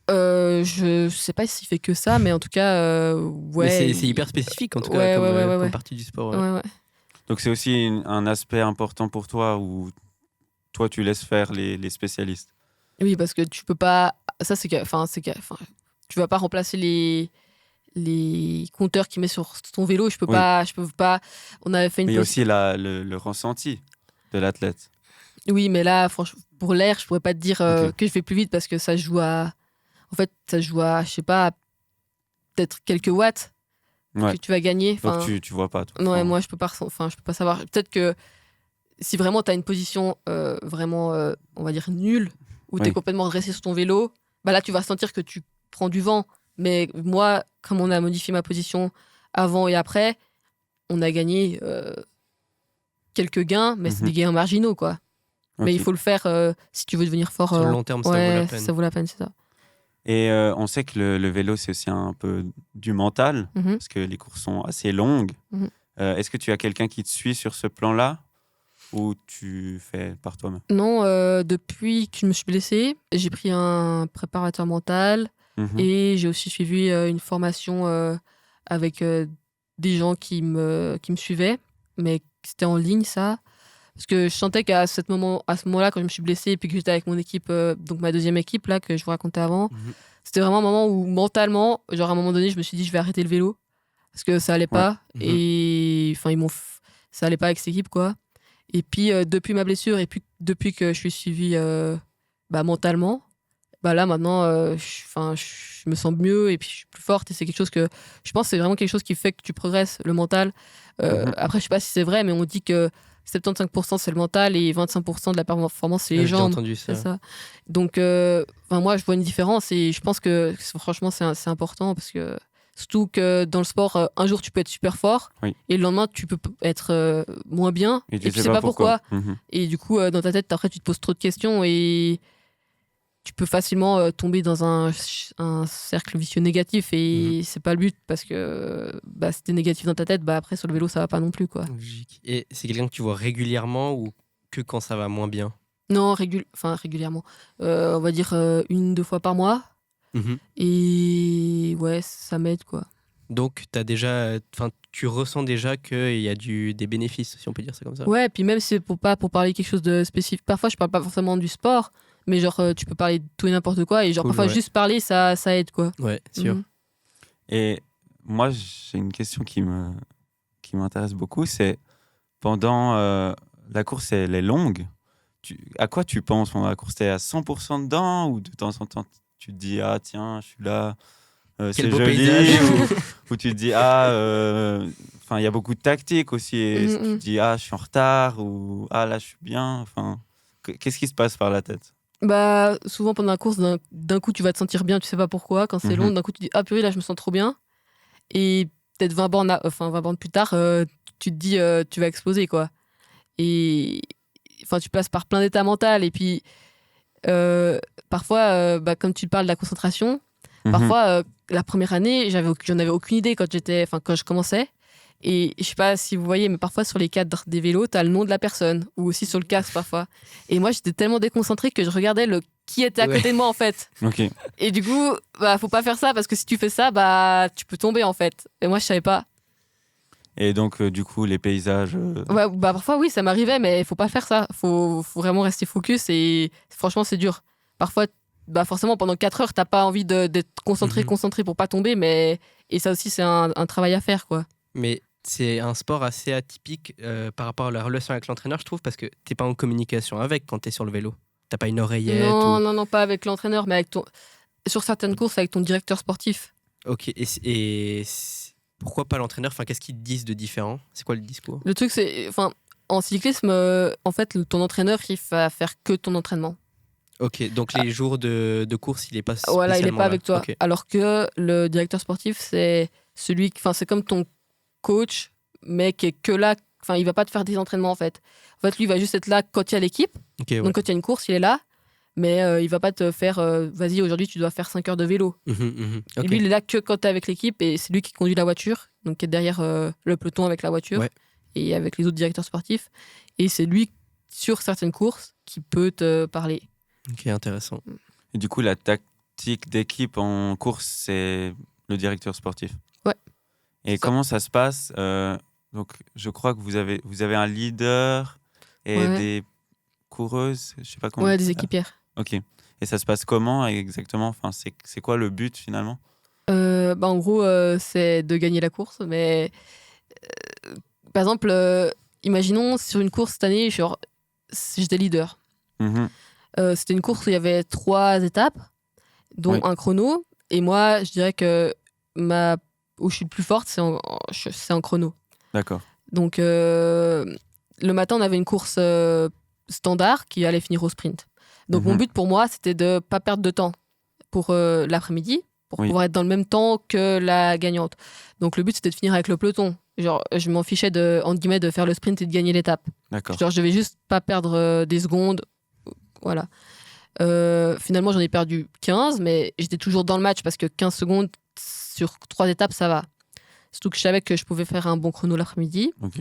je sais pas s'il fait que ça, mais en tout cas, ouais. Mais c'est hyper spécifique en tout cas Ouais, comme, ouais. comme partie du sport. Ouais. Ouais. Donc c'est aussi un aspect important pour toi où toi tu laisses faire les spécialistes. Oui, parce que tu peux pas. Ça, tu vas pas remplacer les compteurs qu'il met sur ton vélo. Je peux Oui. pas. On avait fait une Mais il y a pause. aussi le ressenti de l'athlète. Oui, mais là, franchement, pour l'air, je pourrais pas te dire Ok. que je vais plus vite parce que ça se joue à. En fait, ça se joue à, je sais pas, peut-être quelques watts Ouais. que tu vas gagner. Donc Enfin, tu vois pas. Toi. non, et Enfin, moi, je peux pas savoir. Peut-être que si vraiment tu as une position vraiment, on va dire, nulle, où tu es Oui. complètement dressé sur ton vélo, bah là, tu vas sentir que tu prends du vent. Mais moi, comme on a modifié ma position avant et après, on a gagné quelques gains, mais c'est Mhm. des gains marginaux, quoi. Ok. Mais il faut le faire si tu veux devenir fort. Sur le long terme, ça vaut la peine. Ça vaut la peine, c'est ça. Et on sait que le vélo c'est aussi un peu du mental Mhm. parce que les courses sont assez longues. Mhm. Est-ce que tu as quelqu'un qui te suit sur ce plan-là ou tu fais par toi-même? Non, depuis que je me suis blessée, j'ai pris un préparateur mental Mhm. et j'ai aussi suivi une formation avec des gens qui me suivaient, mais c'était en ligne ça. Parce que je sentais qu'à ce moment-là, quand je me suis blessée et puis que j'étais avec mon équipe, donc ma deuxième équipe là que je vous racontais avant, Mhm. c'était vraiment un moment où mentalement, genre à un moment donné, je me suis dit je vais arrêter le vélo parce que ça allait pas Mhm. et enfin ça allait pas avec cette équipe quoi. Et puis depuis ma blessure et puis depuis que je suis suivie mentalement, bah là maintenant je me sens mieux et puis je suis plus forte et c'est quelque chose que je pense que c'est vraiment quelque chose qui fait que tu progresses le mental. Mhm. Après je sais pas si c'est vrai mais on dit que 75% c'est le mental et 25% de la performance c'est les J'ai déjà jambes. entendu C'est ça. ça. Donc moi je vois une différence et je pense que franchement c'est important parce que surtout que dans le sport un jour tu peux être super fort Oui. et le lendemain tu peux être moins bien Et et tu sais pas pourquoi. Mhm. Et du coup dans ta tête après tu te poses trop de questions et tu peux facilement tomber dans un cercle vicieux négatif et c'est pas le but parce que si t'es négatif dans ta tête après sur le vélo ça va pas non plus quoi. Logique. Et c'est quelqu'un que tu vois régulièrement ou que quand ça va moins bien? Non, régulièrement. On va dire 1-2 fois par mois. Mhm. Et ouais, ça m'aide, quoi. Donc, tu ressens déjà qu'il y a des bénéfices, si on peut dire ça comme ça. Ouais, puis même si c'est pour parler quelque chose de spécifique, parfois je parle pas forcément du sport, mais genre tu peux parler de tout et n'importe quoi, et genre Cool, parfois ouais. juste parler, ça aide, quoi. Ouais, sûr. Mhm. Et moi, j'ai une question qui m'intéresse beaucoup, c'est pendant la course, elle est longue. À quoi tu penses pendant la course? T'es à 100% dedans ou de temps en temps tu te dis ah tiens je suis là, Quel c'est beau joli paysage. ou tu te dis ah enfin il y a beaucoup de tactique aussi et tu te dis ah je suis en retard ou ah là je suis bien, enfin qu'est-ce qui se passe par la tête? Bah, souvent pendant la course, d'un coup tu vas te sentir bien, tu sais pas pourquoi. Quand c'est long, d'un coup tu dis ah purée, là je me sens trop bien. Et peut-être 20 bornes plus tard, tu te dis tu vas exploser, quoi. Et enfin, tu passes par plein d'états mentaux. Et puis euh, parfois, comme tu parles de la concentration, parfois la première année, j'en avais aucune idée quand je commençais. Et je sais pas si vous voyez, mais parfois sur les cadres des vélos, t'as le nom de la personne, ou aussi sur le casque parfois. Et moi, j'étais tellement déconcentrée que je regardais qui était à côté de moi, en fait. Ok. Et du coup, faut pas faire ça, parce que si tu fais ça, tu peux tomber, en fait. Et moi, je savais pas. Et donc du coup les paysages Ouais, parfois, oui, ça m'arrivait, mais il faut pas faire ça. Faut vraiment rester focus, et franchement, c'est dur. Parfois, forcément, pendant 4 heures, t'as pas envie d'être Mhm. concentré pour pas tomber, et ça aussi, c'est un travail à faire, quoi. Mais c'est un sport assez atypique par rapport à la relation avec l'entraîneur, je trouve, parce que t'es pas en communication avec quand t'es sur le vélo. T'as pas une oreillette Non, ou... non, non, pas avec l'entraîneur, mais sur certaines courses, avec ton directeur sportif. Ok, pourquoi pas l'entraîneur? Enfin, qu'est-ce qu'ils te disent de différent? C'est quoi le discours? Le truc, c'est, enfin, en cyclisme, en fait, ton entraîneur, il va faire que ton entraînement. Ok, donc les jours de course, il est pas Voilà, il est spécialement pas là. avec toi. Ok. Alors que le directeur sportif, c'est c'est comme ton coach, mais qui est que là. Enfin, il va pas te faire des entraînements, en fait. En fait, lui, il va juste être là quand il y a l'équipe. Ok, ouais. Donc, quand il y a une course, il est là. Mais il va pas te faire, vas-y, aujourd'hui, tu dois faire 5 heures de vélo. Ok. Lui, il est là que quand tu es avec l'équipe, et c'est lui qui conduit la voiture, donc qui est derrière le peloton avec la voiture, Ouais. et avec les autres directeurs sportifs. Et c'est lui, sur certaines courses, qui peut te parler. Ok, intéressant. et du coup la tactique d'équipe en course c'est le directeur sportif. Ouais. Et C'est ça. comment ça se passe donc je crois que vous avez un leader et Ouais. des coureuses, je sais pas comment. Ouais, des équipières. Ok. Et ça se passe comment exactement? Enfin, c'est quoi le but finalement? En gros, c'est de gagner la course. Mais par exemple, imaginons sur une course cette année, j'étais leader. Mhm. C'était une course où il y avait 3 étapes, dont Oui. un chrono. Et moi, je dirais que où je suis le plus forte, c'est en chrono. D'accord. Donc, le matin, on avait une course standard qui allait finir au sprint. Donc, mon Mhm. but pour moi, c'était de ne pas perdre de temps pour l'après-midi, pour Oui. pouvoir être dans le même temps que la gagnante. Donc, le but, c'était de finir avec le peloton. Genre, je m'en fichais entre guillemets, de faire le sprint et de gagner l'étape. D'accord. Genre, je devais juste pas perdre des secondes. Voilà. Finalement, j'en ai perdu 15, mais j'étais toujours dans le match parce que 15 secondes sur 3 étapes, ça va. Surtout que je savais que je pouvais faire un bon chrono l'après-midi. Ok.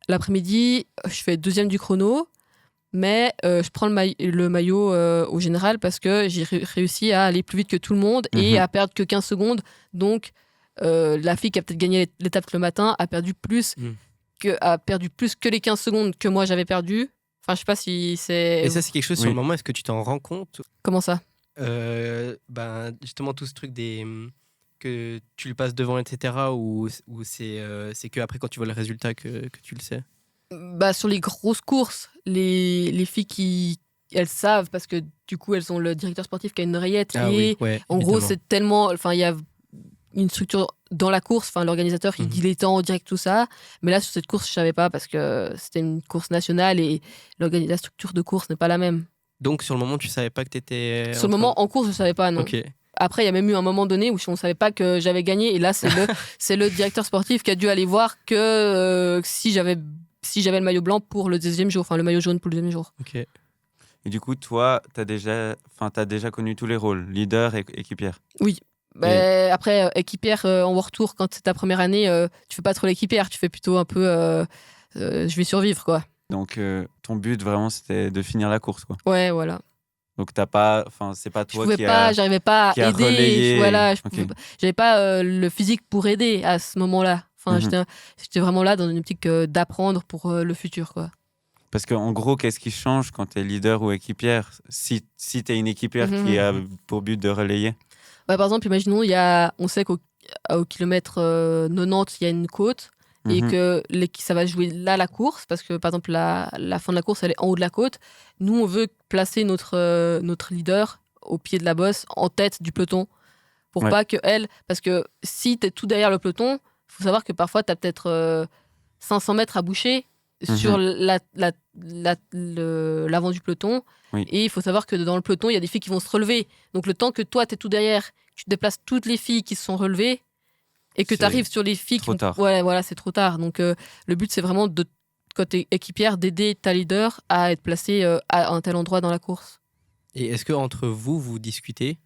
L'après-midi, je fais deuxième du chrono, mais je prends le maillot au général parce que j'ai réussi à aller plus vite que tout le monde et Mhm. à perdre que 15 secondes. Donc, la fille qui a peut-être gagné l'étape le matin a perdu plus que les 15 secondes que moi j'avais perdu. Enfin, je sais pas si c'est... Et ça, c'est quelque chose sur Oui. le moment, est-ce que tu t'en rends compte? Comment ça? Justement, tout ce truc que tu le passes devant, etc. Ou c'est que après quand tu vois le résultat que tu le sais? Sur les grosses courses, les filles elles savent parce que du coup, elles ont le directeur sportif qui a une oreillette. Ah Et oui, ouais, en gros, évidemment. c'est tellement... Enfin, il y a une structure dans la course. Enfin, l'organisateur, il dit les temps en direct, tout ça. Mais là, sur cette course, je savais pas parce que c'était une course nationale et la structure de course n'est pas la même. Donc sur le moment, tu savais pas que t'étais Sur le moment, en course, je savais pas, non. Ok. Après, il y a même eu un moment donné où on savait pas que j'avais gagné. Et là, c'est le directeur sportif qui a dû aller voir que si j'avais le maillot blanc pour le deuxième jour, enfin le maillot jaune pour le deuxième jour. Ok. Et du coup, toi, t'as déjà connu tous les rôles, leader et équipière. Oui. Après, équipière en World Tour, quand c'est ta première année, tu fais pas trop l'équipière, tu fais plutôt un peu je vais survivre, quoi. Donc, ton but, vraiment, c'était de finir la course, quoi. Ouais, voilà. Donc, c'est pas Je toi pouvais pas, j'arrivais pas qui à a aider. relayé. Voilà, Ok. j'avais pas le physique pour aider à ce moment-là. Enfin, Mhm. j'étais vraiment là dans une optique d'apprendre pour le futur, quoi. Parce qu'en gros, qu'est-ce qui change quand tu es leader ou équipière si tu es une équipière qui a pour but de relayer? Bah, par exemple, imaginons, on sait qu'au kilomètre 90, il y a une côte et Mhm. que ça va jouer là la course, parce que par exemple, la fin de la course, elle est en haut de la côte. Nous, on veut placer notre leader au pied de la bosse, en tête du peloton, pour Ouais. pas que elle. Parce que si tu es tout derrière le peloton, il faut savoir que parfois, tu as peut-être 500 mètres à boucher sur l'avant du peloton. Oui. Et il faut savoir que dans le peloton, il y a des filles qui vont se relever. Donc le temps que toi, tu es tout derrière, tu déplaces toutes les filles qui se sont relevées et que C'est tu arrives sur les filles trop tard. Ouais, voilà, c'est trop tard. Donc le but, c'est vraiment, côté équipière, d'aider ta leader à être placée à un tel endroit dans la course. Et est-ce que entre vous, vous discutez?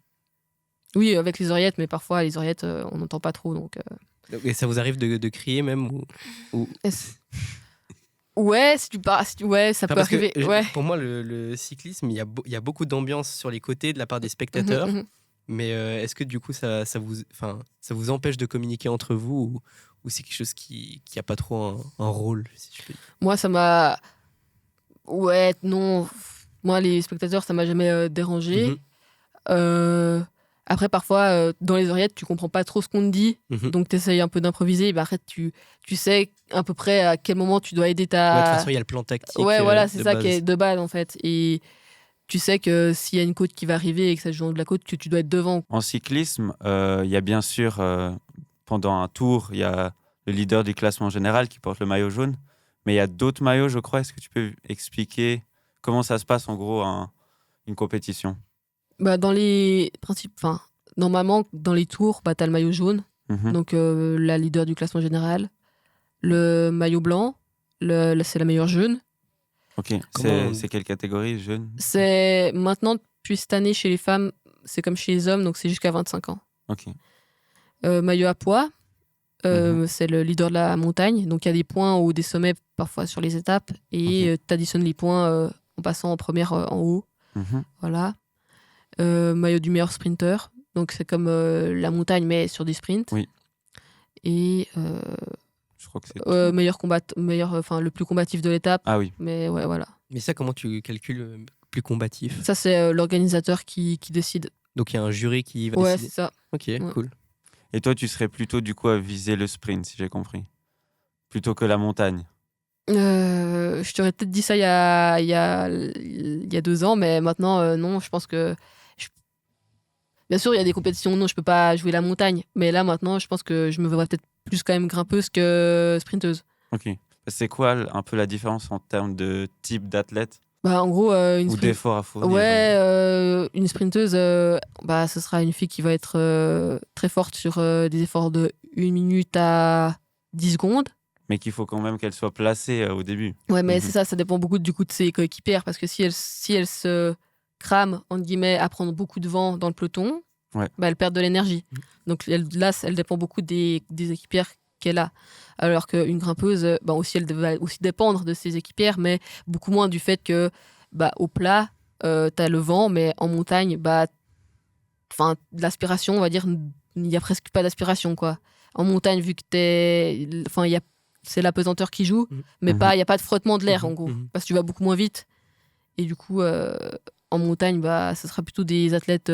Oui, avec les oreillettes, mais parfois, les oreillettes, on n'entend pas trop. Donc, Et ça vous arrive de crier même ou... Ouais, ouais, ça peut Parce que, arriver. Ouais. pour moi, le cyclisme, il y a beaucoup d'ambiance sur les côtés de la part des spectateurs. Mais est-ce que du coup, ça vous empêche de communiquer entre vous ou c'est quelque chose qui n'a pas trop un rôle, si je peux dire? Moi, ça m'a. Ouais, non. Moi, les spectateurs, ça m'a jamais dérangé. Mhm. Après, parfois, dans les oreillettes, tu comprends pas trop ce qu'on te dit. Mhm. Donc, tu essayes un peu d'improviser. Bah, après, tu sais à peu près à quel moment tu dois aider Ouais, de toute ta. façon, il y a le plan tactique. Ouais, voilà, c'est de ça base. qui est de base, en fait. Et tu sais que s'il y a une côte qui va arriver et que ça se joue de la côte, que tu dois être devant. En cyclisme, il y a bien sûr, pendant un tour, il y a le leader du classement général qui porte le maillot jaune. Mais il y a d'autres maillots, je crois. Est-ce que tu peux expliquer comment ça se passe, en gros, une compétition? Bah, dans les principes. Enfin, normalement, dans les tours, bah, tu as le maillot jaune. Mhm. Donc, la leader du classement général. Le maillot blanc, c'est la meilleure jeune. Ok. Comment C'est quelle catégorie, jeune? C'est maintenant, depuis cette année, chez les femmes, c'est comme chez les hommes, donc c'est jusqu'à 25 ans. Ok. Maillot à pois, c'est le leader de la montagne. Donc il y a des points ou des sommets parfois sur les étapes et tu additionnes les points en passant en première en haut. Mhm. Voilà. Maillot du meilleur sprinter. Donc c'est comme la montagne mais sur des sprints. Oui. Et Je crois que c'est le plus combatif de l'étape. Ah oui. Mais ouais, voilà. Mais ça, comment tu calcules plus combatif? Ça, c'est l'organisateur qui décide. Donc il y a un jury qui va Ouais, décider. c'est ça. Ok, Ouais. cool. Et toi, tu serais plutôt, du coup, à viser le sprint, si j'ai compris, plutôt que la montagne. Je t'aurais peut-être dit ça il y a 2 ans, mais maintenant, non, je pense que. Bien sûr, il y a des compétitions où non, je peux pas jouer la montagne, mais là, maintenant, je pense que je me verrais peut-être plus quand même grimpeuse que sprinteuse. Ok. C'est quoi un peu la différence en termes de type d'athlète Bah, en gros, ou d'effort à fournir? Ouais, une sprinteuse, bah, ce sera une fille qui va être très forte sur des efforts de 1 minute à 10 secondes. Mais qu'il faut quand même qu'elle soit placée au début. Ouais, mais Mhm. c'est ça dépend beaucoup du coup de ses coéquipières, parce que si elle se crame, entre guillemets, à prendre beaucoup de vent dans le peloton, Ouais. bah, elle perd de l'énergie. Donc là, elle dépend beaucoup des équipières qu'elle a. Alors qu'une grimpeuse, bah, aussi, elle va aussi dépendre de ses équipières, mais beaucoup moins du fait que bah, au plat, t'as le vent, mais en montagne, bah, l'aspiration, on va dire, il n'y a presque pas d'aspiration, quoi. En montagne, vu que c'est la pesanteur qui joue, mais il n'y a pas de frottement de l'air, en gros, parce que tu vas beaucoup moins vite. Et du coup, en montagne, bah, ce sera plutôt des athlètes,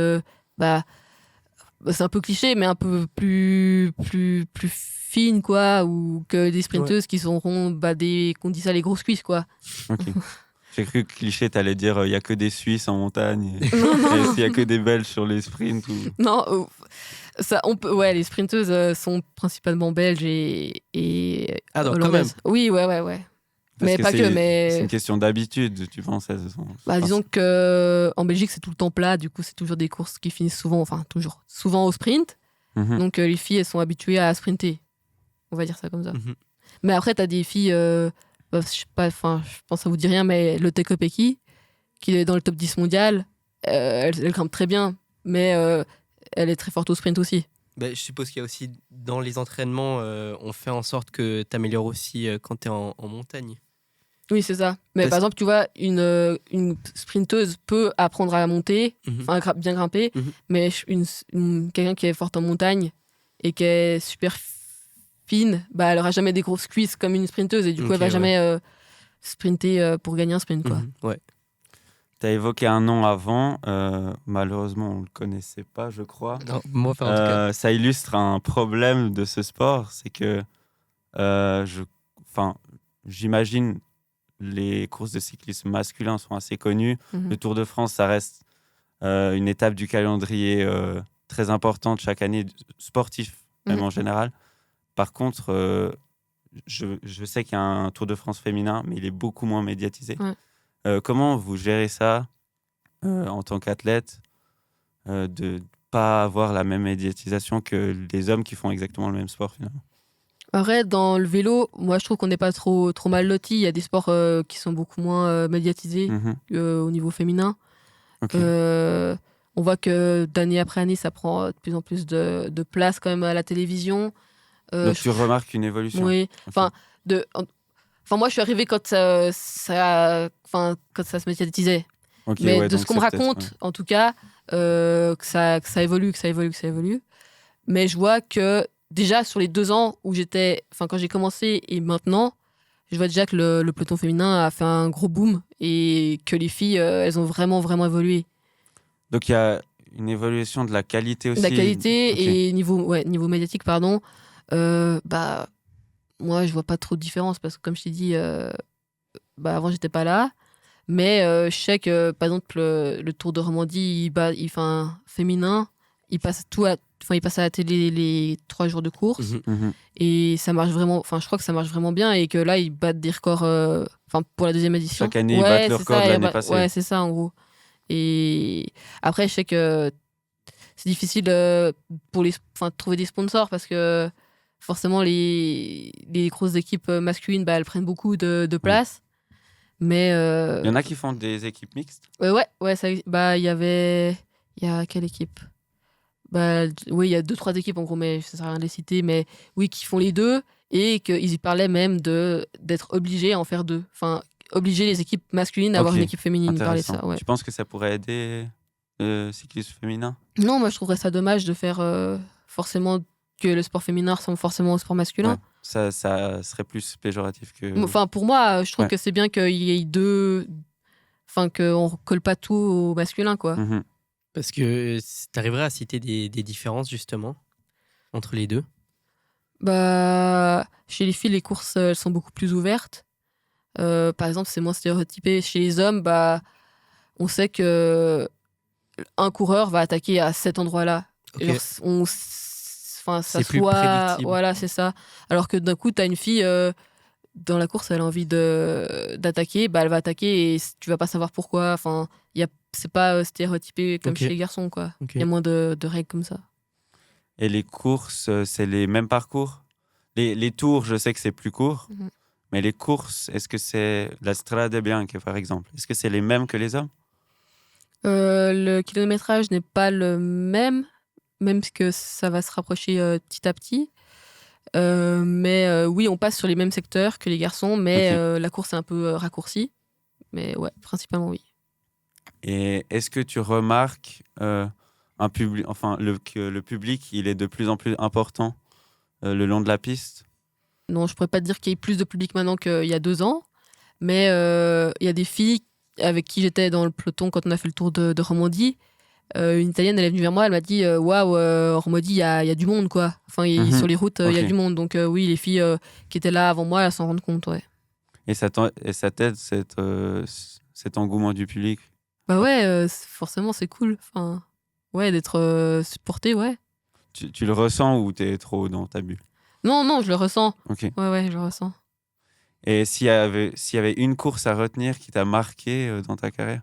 c'est un peu cliché, mais un peu plus fines, quoi, ou que des sprinteuses qui seront qu'on dit ça les grosses cuisses, quoi. Ok. J'ai cru que cliché, t'allais dire il y a que des Suisses en montagne et Non. il y a que des Belges sur les sprints. Non, ouais, les sprinteuses sont principalement belges et Ah, donc quand hollandaises. même. Oui, ouais. Parce Mais pas que, c'est mais une question d'habitude, tu penses. disons que en Belgique c'est tout le temps plat, du coup c'est toujours des courses qui finissent souvent au sprint. Mhm. Donc les filles elles sont habituées à sprinter, on va dire ça comme ça. Mhm. Mais après t'as des filles, je sais pas, je pense que ça vous dit rien, mais Lotte Kopecky qui est dans le top 10 mondial, elle grimpe très bien, mais elle est très forte au sprint aussi. Je suppose qu'il y a aussi, dans les entraînements, on fait en sorte que tu améliores aussi quand tu es en montagne. Oui, c'est ça. Mais Parce- par exemple, tu vois, une sprinteuse peut apprendre à monter, Mhm. enfin bien grimper, Mhm. mais quelqu'un qui est forte en montagne et qui est super fine, bah, elle aura jamais des grosses cuisses comme une sprinteuse et du coup, Ok, elle va ouais. jamais sprinter pour gagner un sprint, quoi. Ouais. Tu as évoqué un nom avant, malheureusement on ne le connaissait pas, je crois. Non, moi, enfin, en tout cas. Ça illustre un problème de ce sport, c'est que euh, je, enfin, j'imagine les courses de cyclisme masculin sont assez connues. Mhm. Le Tour de France, ça reste une étape du calendrier très importante chaque année, sportif même Mhm. en général. Par contre, je sais qu'il y a un Tour de France féminin, mais il est beaucoup moins médiatisé. Ouais. Comment vous gérez ça en tant qu'athlète, de ne pas avoir la même médiatisation que les hommes qui font exactement le même sport finalement? Après, dans le vélo, moi, je trouve qu'on n'est pas trop mal lotis. Il y a des sports qui sont beaucoup moins médiatisés Mhm. au niveau féminin. Ok. On voit que d'année après année, ça prend de plus en plus de place quand même à la télévision. Donc tu remarques une évolution. Oui. Ok. Enfin, moi, je suis arrivée quand quand ça se médiatisait. Ok, Mais ouais, de ce donc qu'on me c'est peut-être, raconte, en tout cas, que ça évolue, que ça évolue, que ça évolue. Mais je vois que déjà sur les 2 ans où quand j'ai commencé et maintenant, je vois déjà que le peloton féminin a fait un gros boom et que les filles, elles ont vraiment, vraiment évolué. Donc il y a une évolution de la qualité aussi. La qualité Ok. et niveau médiatique, pardon, bah, moi, je vois pas trop de différence parce que, comme je t'ai dit, avant, j'étais pas là. Mais je sais que, par exemple, le Tour de Romandie, féminin, il passe à la télé les 3 jours de course. Mhm. Mhm. Et ça marche vraiment, je crois que ça marche vraiment bien et que là, ils battent des records pour la deuxième édition. Chaque année, ils battent le c'est record ça, de l'année passée. Ouais, c'est ça, en gros. Et après, je sais que c'est difficile de trouver des sponsors parce que forcément, les grosses équipes masculines, bah, elles prennent beaucoup de place. Mais Il y en a qui font des équipes mixtes. ouais, il y a quelle équipe? Bah, oui, il y a 2-3 équipes en gros, mais ça sert à rien de les citer, mais oui, qui font les deux et qu'ils y parlaient même d'être obligés à en faire deux. Enfin, obliger les équipes masculines à avoir Ok, une équipe féminine. Ils parlaient de intéressant. ça, ouais. Tu penses que ça pourrait aider le cyclisme féminin? Non, moi je trouverais ça dommage de faire forcément que le sport féminin ressemble forcément au sport masculin. Ouais. Ça serait plus péjoratif que. Enfin, pour moi, je trouve Ouais. que c'est bien qu'il y ait deux. Enfin, qu'on colle pas tout au masculin, quoi. Mhm. Parce que tu arriverais à citer des différences, justement, entre les deux. Bah, chez les filles, les courses, elles sont beaucoup plus ouvertes. Par exemple, c'est moins stéréotypé. Chez les hommes, bah, on sait que un coureur va attaquer à cet endroit-là. Ok. Genre, ça C'est plus soit, prédictible. voilà, c'est ça. Alors que d'un coup, t'as une fille dans la course, elle a envie d'attaquer, bah, elle va attaquer et tu vas pas savoir pourquoi. Enfin, c'est pas stéréotypé comme Ok. chez les garçons, quoi. Ok. Il y a moins de règles comme ça. Et les courses, c'est les mêmes parcours? Les tours, je sais que c'est plus court. Mhm. Mais les courses, est-ce que c'est la Strade Bianche, par exemple? Est-ce que c'est les mêmes que les hommes? Le kilométrage n'est pas le même que ça va se rapprocher petit à petit. Mais oui, on passe sur les mêmes secteurs que les garçons, mais Ok. la course est un peu raccourcie. Mais ouais, principalement oui. Et est-ce que tu remarques que le public, il est de plus en plus important le long de la piste? Non, je pourrais pas te dire qu'il y ait plus de public maintenant qu'il y a 2 ans, mais il y a des filles avec qui j'étais dans le peloton quand on a fait le tour de Romandie. Une Italienne, elle est venue vers moi, elle m'a dit waouh, en Romandie, il y a du monde, quoi. Enfin, Mhm. sur les routes, il y a Ok. du monde. Donc, oui, les filles qui étaient là avant moi, elles s'en rendent compte, ouais. Et ça t'aide, cet engouement du public? Bah ouais, forcément, c'est cool. Enfin, ouais, d'être supporté, ouais. Tu le ressens ou t'es trop dans ta bulle? Non, je le ressens. Ok. Ouais, je le ressens. Et s'il y avait une course à retenir qui t'a marqué dans ta carrière?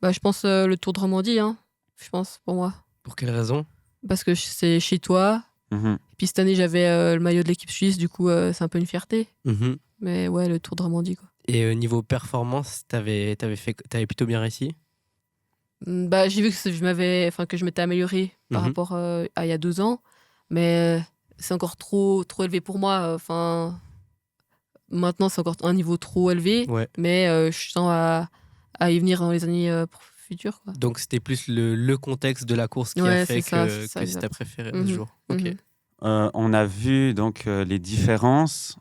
Bah, je pense le Tour de Romandie, hein. Je pense, pour moi. Pour quelle raison? Parce que c'est chez toi. Mhm. Puis cette année, j'avais le maillot de l'équipe suisse, du coup, c'est un peu une fierté. Mhm. Mais ouais, le Tour de Romandie, quoi. Et niveau performance, t'avais plutôt bien réussi? Bah, j'ai vu que que je m'étais améliorée par Mhm. rapport à il y a 2 ans. Mais c'est encore trop élevé pour moi. Enfin, maintenant, c'est encore un niveau trop élevé, Ouais. mais je sens à y venir dans les années futures, quoi. Donc c'était plus le contexte de la course qui a Ouais, fait c'est ça, que c'est ta exact. préférée à ce Mhm, jour. Ok. mhm. On a vu donc les différences.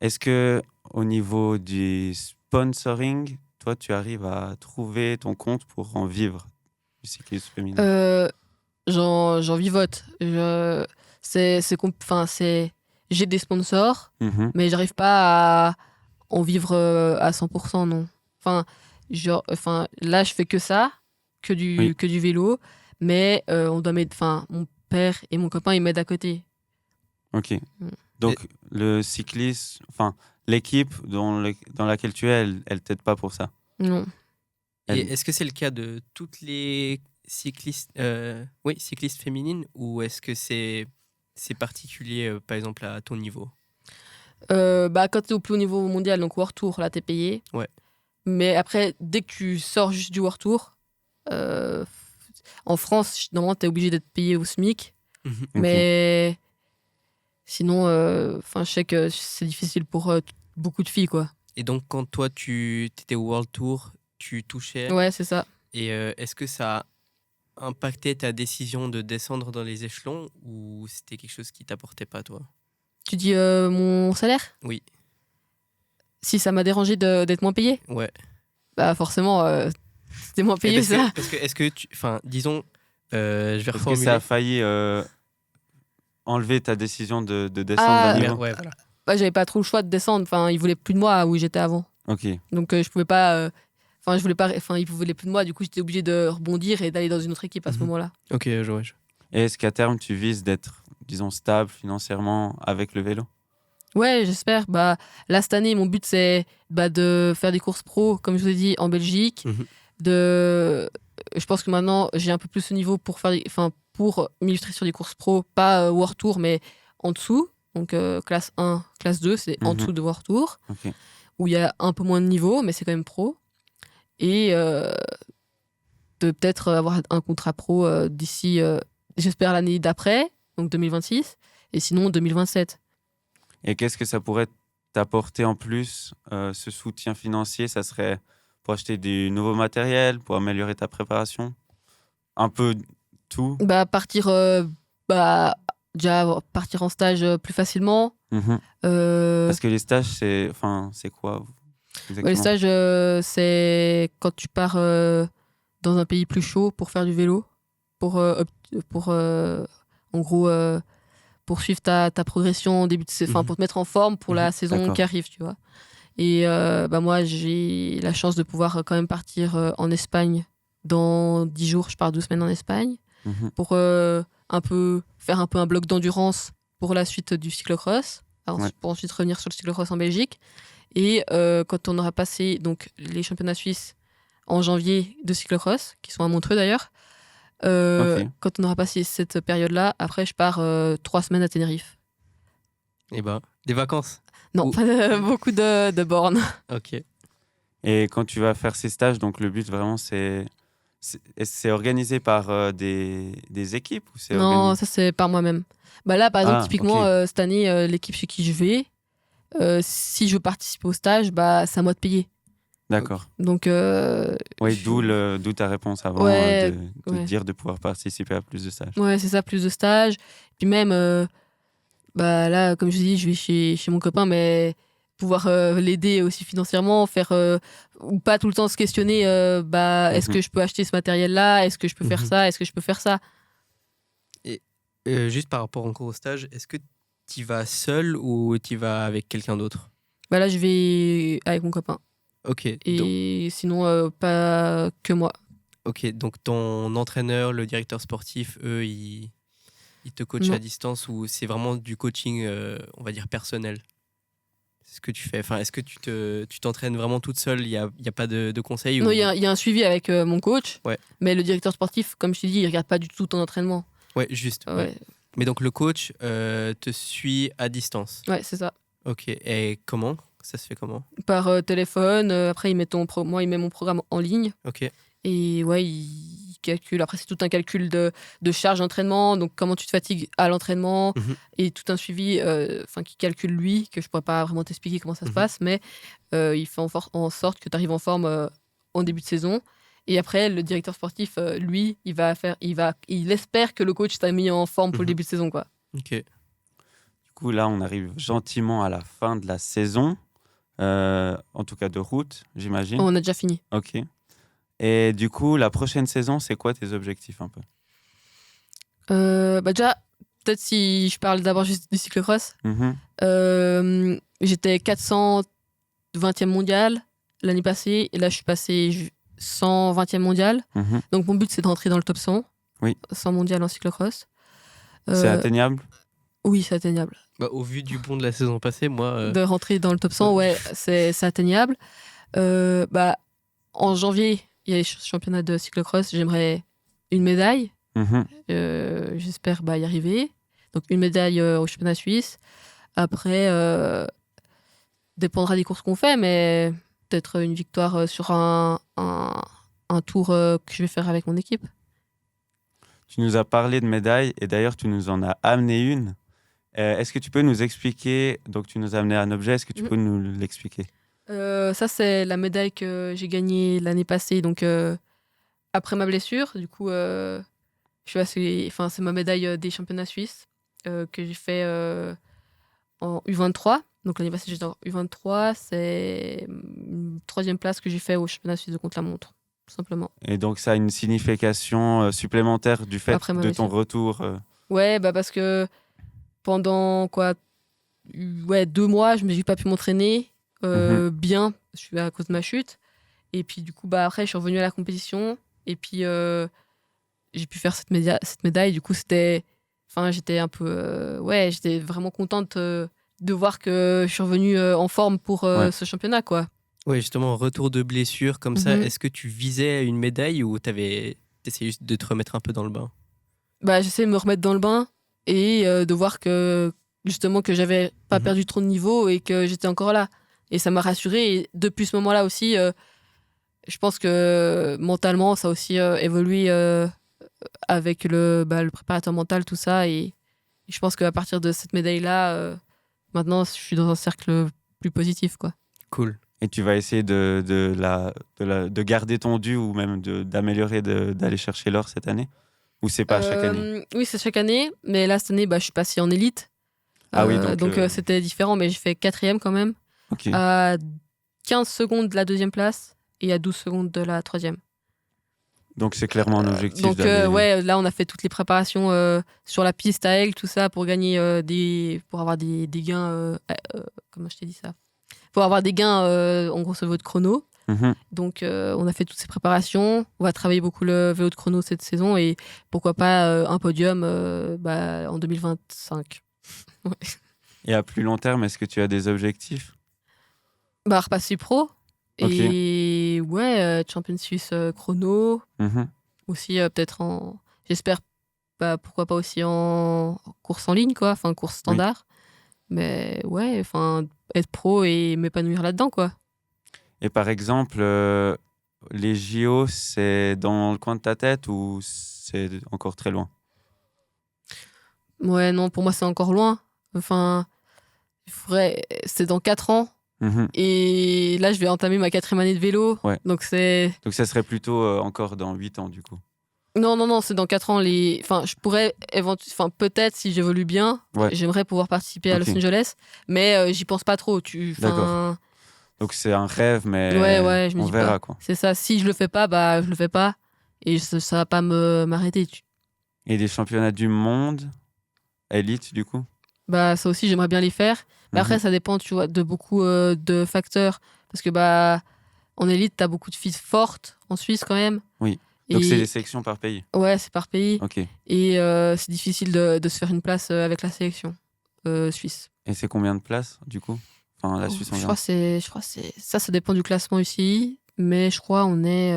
Est-ce que au niveau du sponsoring, toi, tu arrives à trouver ton compte pour en vivre du cyclisme féminin? J'en vivote. J'ai des sponsors, Mhm. mais j'arrive pas à en vivre à 100%, non. Là, je fais que ça, Oui, que du vélo, mais on doit mettre, mon père et mon copain, ils m'aident à côté. ok. Mm. Et- Donc, le cyclisme, enfin, l'équipe dans laquelle tu es, elle t'aide pas pour ça. Non. Et Elle- est-ce que c'est le cas de toutes les cyclistes féminines, ou est-ce que c'est particulier, par exemple, à ton niveau? Quand tu es au plus haut niveau mondial, donc World Tour, là, t'es payé. Ouais. Mais après, dès que tu sors juste du World Tour, euh, en France, normalement, tu es obligé d'être payé au SMIC. Mhm. Ok. Mais sinon, je sais que c'est difficile pour beaucoup de filles, quoi. Et donc, quand toi, tu étais au World Tour, tu touchais. Ouais, c'est ça. Et est-ce que ça a impacté ta décision de descendre dans les échelons, ou c'était quelque chose qui t'apportait pas, toi? Tu dis mon salaire? Oui. Si ça m'a dérangé d'être moins payé? Ouais. Bah forcément, c'était moins Mais payé, ça. parce que est-ce que enfin, disons, je vais Est-ce que ça reformuler. a failli enlever ta décision de descendre d'un Ah, niveau? Ouais, voilà. bah, j'avais pas trop le choix de descendre. Enfin, ils voulaient plus de moi où j'étais avant. Ok. Donc je pouvais pas. Je voulais pas. Enfin, ils voulaient plus de moi. Du coup, j'étais obligé de rebondir et d'aller dans une autre équipe à ce Mhm. moment-là. Ok, je vois. Et est-ce qu'à terme, tu vises d'être, disons, stable financièrement avec le vélo? Ouais, j'espère. Bah, là, cette année, mon but, c'est de faire des courses pro, comme je vous ai dit, en Belgique. Mhm. Je pense que maintenant, j'ai un peu plus ce niveau pour pour m'illustrer sur des courses pro, pas World Tour, mais en dessous. Donc, classe 1, classe 2, c'est en Mhm. dessous de World Tour, Ok. où il y a un peu moins de niveau, mais c'est quand même pro. Et de peut-être avoir un contrat pro d'ici, j'espère, l'année d'après, donc 2026, et sinon 2027. Et qu'est-ce que ça pourrait t'apporter en plus, ce soutien financier? Ça serait pour acheter du nouveau matériel, pour améliorer ta préparation? Un peu tout? Partir, déjà partir en stage plus facilement. Mhm. Euh, Parce que les stages, c'est quoi les exactement? stages, c'est quand tu pars dans un pays plus chaud pour faire du vélo, pour en gros poursuivre ta progression en début de saison, Mhm. pour te mettre en forme pour la Mhm. saison qui D'accord. arrive, tu vois. Et moi, j'ai la chance de pouvoir quand même partir en Espagne. Dans 10 jours, je pars 2 semaines en Espagne Mhm. pour faire un peu un bloc d'endurance pour la suite du cyclocross, Ouais. pour ensuite revenir sur le cyclocross en Belgique. Et quand on aura passé donc, les championnats suisses en janvier de cyclocross, qui sont à Montreux d'ailleurs, Ok. quand on aura passé cette période-là, après je pars 3 semaines à Tenerife. Et ben, des vacances. Non, Ou- pas beaucoup de bornes. Ok. Et quand tu vas faire ces stages, donc le but vraiment, c'est organisé par des équipes ou c'est Non, organisé? ça c'est par moi-même. Là, par exemple, Ah, typiquement, ok. cette année, l'équipe chez qui je vais, si je veux participer au stage, c'est à moi de payer. D'accord. Donc, Oui, d'où ta réponse avant ouais, de ouais. dire de pouvoir participer à plus de stages. Ouais, c'est ça, plus de stages. Puis même, là, comme je dis, je vais chez mon copain, mais pouvoir l'aider aussi financièrement, faire ou pas tout le temps se questionner, est-ce Mhm. que je peux acheter ce matériel-là? Est-ce que je peux faire Mhm. ça? Est-ce que je peux faire ça? Et juste par rapport encore au stage, est-ce que tu vas seul ou tu vas avec quelqu'un d'autre? Là, je vais avec mon copain. Ok. Et sinon, pas que moi. Ok, donc ton entraîneur, le directeur sportif, eux, ils te coachent Non. à distance, ou c'est vraiment du coaching, on va dire, personnel? C'est ce que tu fais. Enfin, est-ce que tu t'entraînes vraiment toute seule? Il y a pas de conseils Non, ou... il y a un suivi avec mon coach, Ouais, mais le directeur sportif, comme je t'ai dit, il regarde pas du tout ton entraînement. ouais, juste. Ouais. Ouais, Mais donc le coach te suit à distance. ouais, c'est ça. Ok, et comment? Ça se fait comment? Par téléphone, après il met mon programme en ligne. Ok. Et ouais, il calcule. Après, c'est tout un calcul de charge d'entraînement. Donc, comment tu te fatigues à l'entraînement et tout un suivi qui calcule lui, que je ne pourrais pas vraiment t'expliquer comment ça se passe, mais il fait en sorte que tu arrives en forme en début de saison. Et après, le directeur sportif, lui, il espère que le coach t'a mis en forme pour le début de saison, quoi. Ok. Du coup, là, on arrive gentiment à la fin de la saison, en tout cas de route, j'imagine. On a déjà fini. Ok. Et du coup, la prochaine saison, c'est quoi tes objectifs un peu? Déjà, peut-être si je parle d'abord juste du cyclocross. J'étais 420e mondial l'année passée, et là, je suis passé 120e mondial. Donc, mon but, c'est de rentrer dans le top 100. Oui. 100 mondial en cyclocross. C'est atteignable? Oui, c'est atteignable. Au vu du bond de la saison passée, moi... De rentrer dans le top 100, ouais, c'est atteignable. En janvier, il y a les championnats de cyclocross. J'aimerais une médaille. J'espère y arriver. Donc, une médaille au championnat suisse. Après, dépendra des courses qu'on fait, mais peut-être une victoire sur un tour que je vais faire avec mon équipe. Tu nous as parlé de médailles et d'ailleurs, tu nous en as amené une. Est-ce que tu peux nous expliquer, donc tu nous as amené un objet, est-ce que tu peux nous l'expliquer? Ça, c'est la médaille que j'ai gagnée l'année passée, donc après ma blessure. Du coup, c'est ma médaille des championnats suisses que j'ai fait en U23. Donc l'année passée, j'étais en U23. C'est une 3e place que j'ai fait au championnat suisse de contre-la-montre, tout simplement. Et donc, ça a une signification supplémentaire du fait de ton retour Ouais, parce que pendant 2 mois, je n'ai pas pu m'entraîner bien à cause de ma chute. Et puis, du coup, après, je suis revenue à la compétition. Et puis, j'ai pu faire cette médaille. Du coup, j'étais j'étais vraiment contente de voir que je suis revenue en forme pour ce championnat, quoi. Oui, justement, retour de blessure comme ça, est-ce que tu visais une médaille ou t'essayais juste de te remettre un peu dans le bain? J'essaie de me remettre dans le bain et de voir que, justement, que j'avais pas perdu trop de niveau et que j'étais encore là. Et ça m'a rassurée. Et depuis ce moment-là aussi, je pense que mentalement, ça a aussi évolué avec le préparateur mental, tout ça. Et je pense qu'à partir de cette médaille-là, maintenant, je suis dans un cercle plus positif, quoi. Cool. Et tu vas essayer de garder ton dû ou même d'améliorer, d'aller chercher l'or cette année? Ou c'est pas chaque année? Oui, c'est chaque année. Mais là, cette année, je suis passée en élite. Donc c'était différent, mais j'ai fait 4e quand même. Okay. À 15 secondes de la 2e place et à 12 secondes de la 3e. Donc c'est clairement un objectif. Donc là, on a fait toutes les préparations sur la piste à Aigle, tout ça, pour gagner pour avoir des gains. Comment je t'ai dit ça? Pour avoir des gains, en gros, sur le vélo de chrono. Donc, on a fait toutes ces préparations. On va travailler beaucoup le vélo de chrono cette saison et pourquoi pas un podium en 2025. Ouais. Et à plus long terme, est-ce que tu as des objectifs? Repasser pro. Okay. Et champion suisse chrono. Aussi, peut-être j'espère, pourquoi pas aussi en course en ligne, quoi. Enfin, course standard. Oui. Mais être pro et m'épanouir là-dedans, quoi. Et par exemple, les JO, c'est dans le coin de ta tête ou c'est encore très loin? Ouais, non, pour moi, c'est encore loin. Enfin, c'est dans 4 ans. Et là, je vais entamer ma 4e année de vélo. Ouais. Donc ça serait plutôt encore dans 8 ans, du coup. Non, c'est dans 4 ans. Je pourrais peut-être, si j'évolue bien, j'aimerais pouvoir participer à Los Angeles. Mais j'y pense pas trop. D'accord. Donc c'est un rêve, mais je me on dis verra, pas. quoi. C'est ça. Si je le fais pas, je le fais pas. Et ça va pas m'arrêter. Et des championnats du monde, élite, du coup? Ça aussi, j'aimerais bien les faire. Mais après, ça dépend, tu vois, de beaucoup de facteurs. Parce que en élite, t'as beaucoup de filles fortes en Suisse quand même. Oui. Donc c'est des sélections par pays? Ouais, c'est par pays. Ok. Et c'est difficile de se faire une place avec la sélection suisse. Et c'est combien de places, du coup? Enfin, la Suisse en je crois que c'est ça dépend du classement UCI, mais je crois on est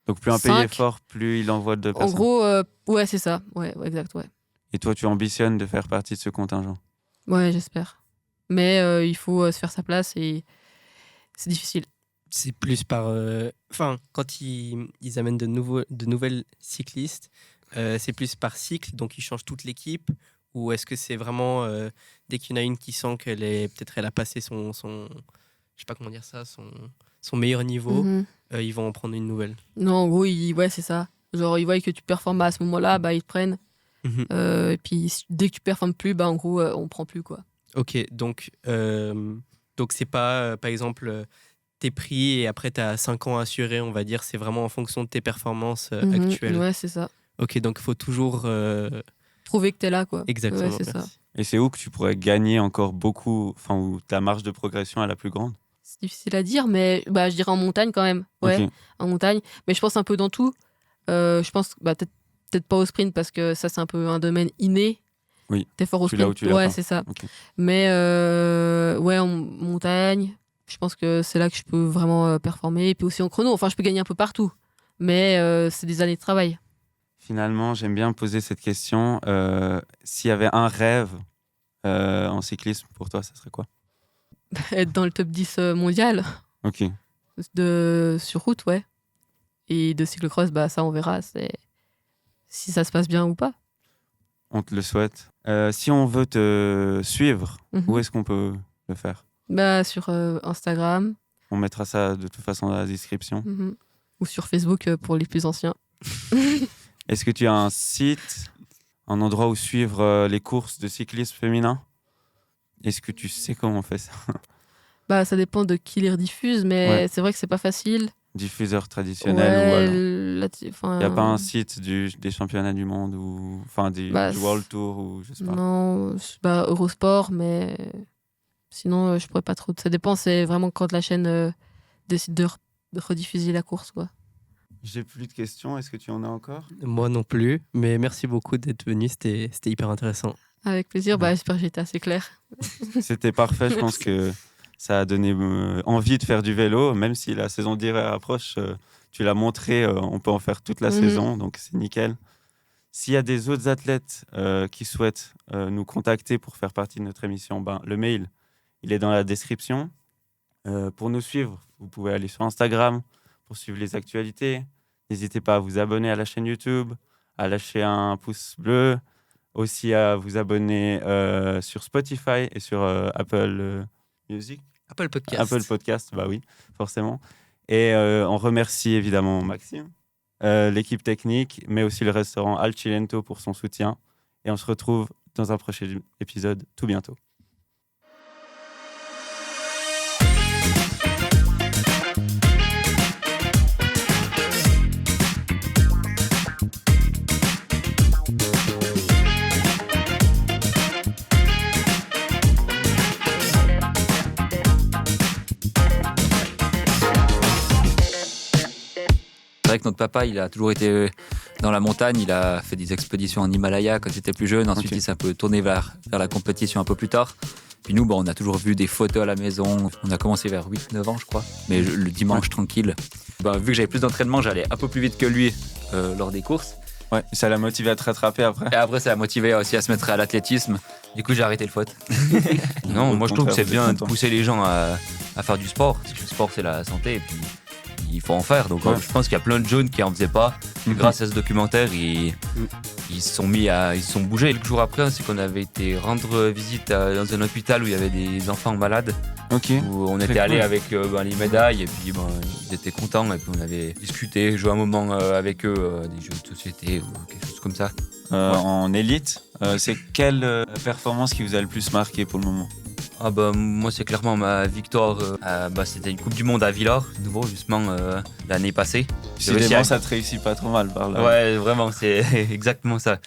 donc plus un pays est fort, plus il envoie de personnes. En gros, ouais, c'est ça. Ouais, exact, ouais. Et toi, tu ambitionnes de faire partie de ce contingent? Ouais, j'espère. Mais il faut se faire sa place et c'est difficile. C'est plus par... Enfin, quand ils amènent de nouvelles cyclistes, c'est plus par cycle, donc ils changent toute l'équipe, ou est-ce que c'est vraiment, dès qu'il y en a une qui sent peut-être elle a passé son je sais pas comment dire ça, son meilleur niveau, Mhm. Ils vont en prendre une nouvelle. Non, en gros, ouais, c'est ça. Genre, ils voient que tu performes à ce moment-là, bah, ils te prennent. Mhm. Et puis, dès que tu performes plus, bah, en gros, on prend plus, quoi. Ok, donc c'est pas, par exemple, t'es pris et après t'as 5 ans assurés, on va dire, c'est vraiment en fonction de tes performances Mhm. actuelles. Ouais, c'est ça. Ok, donc il faut toujours... Prouver que t'es là, quoi. Exactement, Ouais, c'est ça. merci. Et c'est où que tu pourrais gagner encore beaucoup, enfin, où ta marge de progression est la plus grande? C'est difficile à dire, mais bah, je dirais en montagne quand même. Ouais, Ok. en montagne. Mais je pense un peu dans tout. Je pense, bah, peut-être pas au sprint parce que ça, c'est un peu un domaine inné. Oui. T'es fort au Tu l'as sprint. ou tu l'as ouais, pas. c'est ça. Ok. Mais ouais, en montagne, je pense que c'est là que je peux vraiment performer. Et puis aussi en chrono. Enfin, je peux gagner un peu partout. Mais c'est des années de travail. Finalement, j'aime bien poser cette question. S'il y avait un rêve en cyclisme, pour toi, ça serait quoi? Être dans le top 10 mondial Ok. sur route, ouais. Et de cyclocross, bah, ça, on verra si ça se passe bien ou pas. On te le souhaite. Si on veut te suivre, Mhm. où est-ce qu'on peut le faire? Bah, sur Instagram. On mettra ça de toute façon dans la description. Mhm. Ou sur Facebook pour les plus anciens. Est-ce que tu as un site, un endroit où suivre les courses de cyclisme féminin? Est-ce que tu sais comment on fait ça? Bah, ça dépend de qui les rediffuse, mais Ouais. c'est vrai que c'est pas facile. Diffuseur traditionnel ou alors? Il n'y a pas un site des championnats du monde ou enfin du World Tour ou je sais pas. Non, bah, Eurosport, mais sinon, je pourrais pas trop. Ça dépend, c'est vraiment quand la chaîne décide de rediffuser la course, quoi. J'ai plus de questions. Est-ce que tu en as encore? Moi non plus, mais merci beaucoup d'être venu, c'était hyper intéressant. Avec plaisir, bah, j'espère que j'étais assez clair. C'était parfait. Je pense que ça a donné envie de faire du vélo, même si la saison d'hiver approche. Tu l'as montré, on peut en faire toute la saison, donc c'est nickel. S'il y a des autres athlètes qui souhaitent nous contacter pour faire partie de notre émission, ben, le mail, il est dans la description. Pour nous suivre, vous pouvez aller sur Instagram pour suivre les actualités. N'hésitez pas à vous abonner à la chaîne YouTube, à lâcher un pouce bleu, aussi à vous abonner sur Spotify et sur Apple Music. Apple Podcast. Apple Podcast, bah oui, forcément. Et on remercie évidemment Maxime, l'équipe technique, mais aussi le restaurant Al Cilento pour son soutien. Et on se retrouve dans un prochain épisode tout bientôt. C'est vrai que notre papa, il a toujours été dans la montagne. Il a fait des expéditions en Himalaya quand il était plus jeune. Ensuite, il s'est un peu tourné vers la compétition un peu plus tard. Puis nous, on a toujours vu des photos à la maison. On a commencé vers 8-9 ans, je crois. Mais le dimanche, tranquille. Vu que j'avais plus d'entraînement, j'allais un peu plus vite que lui lors des courses. Ouais, ça l'a motivé à te rattraper après. Et après, ça l'a motivé aussi à se mettre à l'athlétisme. Du coup, j'ai arrêté le foot. Non, Au moi, je trouve que c'est contraire, bien vous êtes de content. pousser les gens à faire du sport. Parce que le sport, c'est la santé. Et puis, il faut en faire. Donc, Ouais. je pense qu'il y a plein de jeunes qui en faisaient pas. Et grâce à ce documentaire, ils se sont bougés. Et le jour après, c'est qu'on avait été rendre visite dans un hôpital où il y avait des enfants malades. Ok. Où on était Très allé cool. avec les médailles. Et puis, ils étaient contents. Et puis, on avait discuté, joué un moment avec eux, des jeux de société ou quelque chose comme ça. En élite, c'est quelle performance qui vous a le plus marqué pour le moment? Moi, c'est clairement ma victoire. C'était une Coupe du Monde à Villars, nouveau, justement, l'année passée. J'ai réussi Décidément, à- ça te réussit pas trop mal par là. Ouais, vraiment, c'est exactement ça.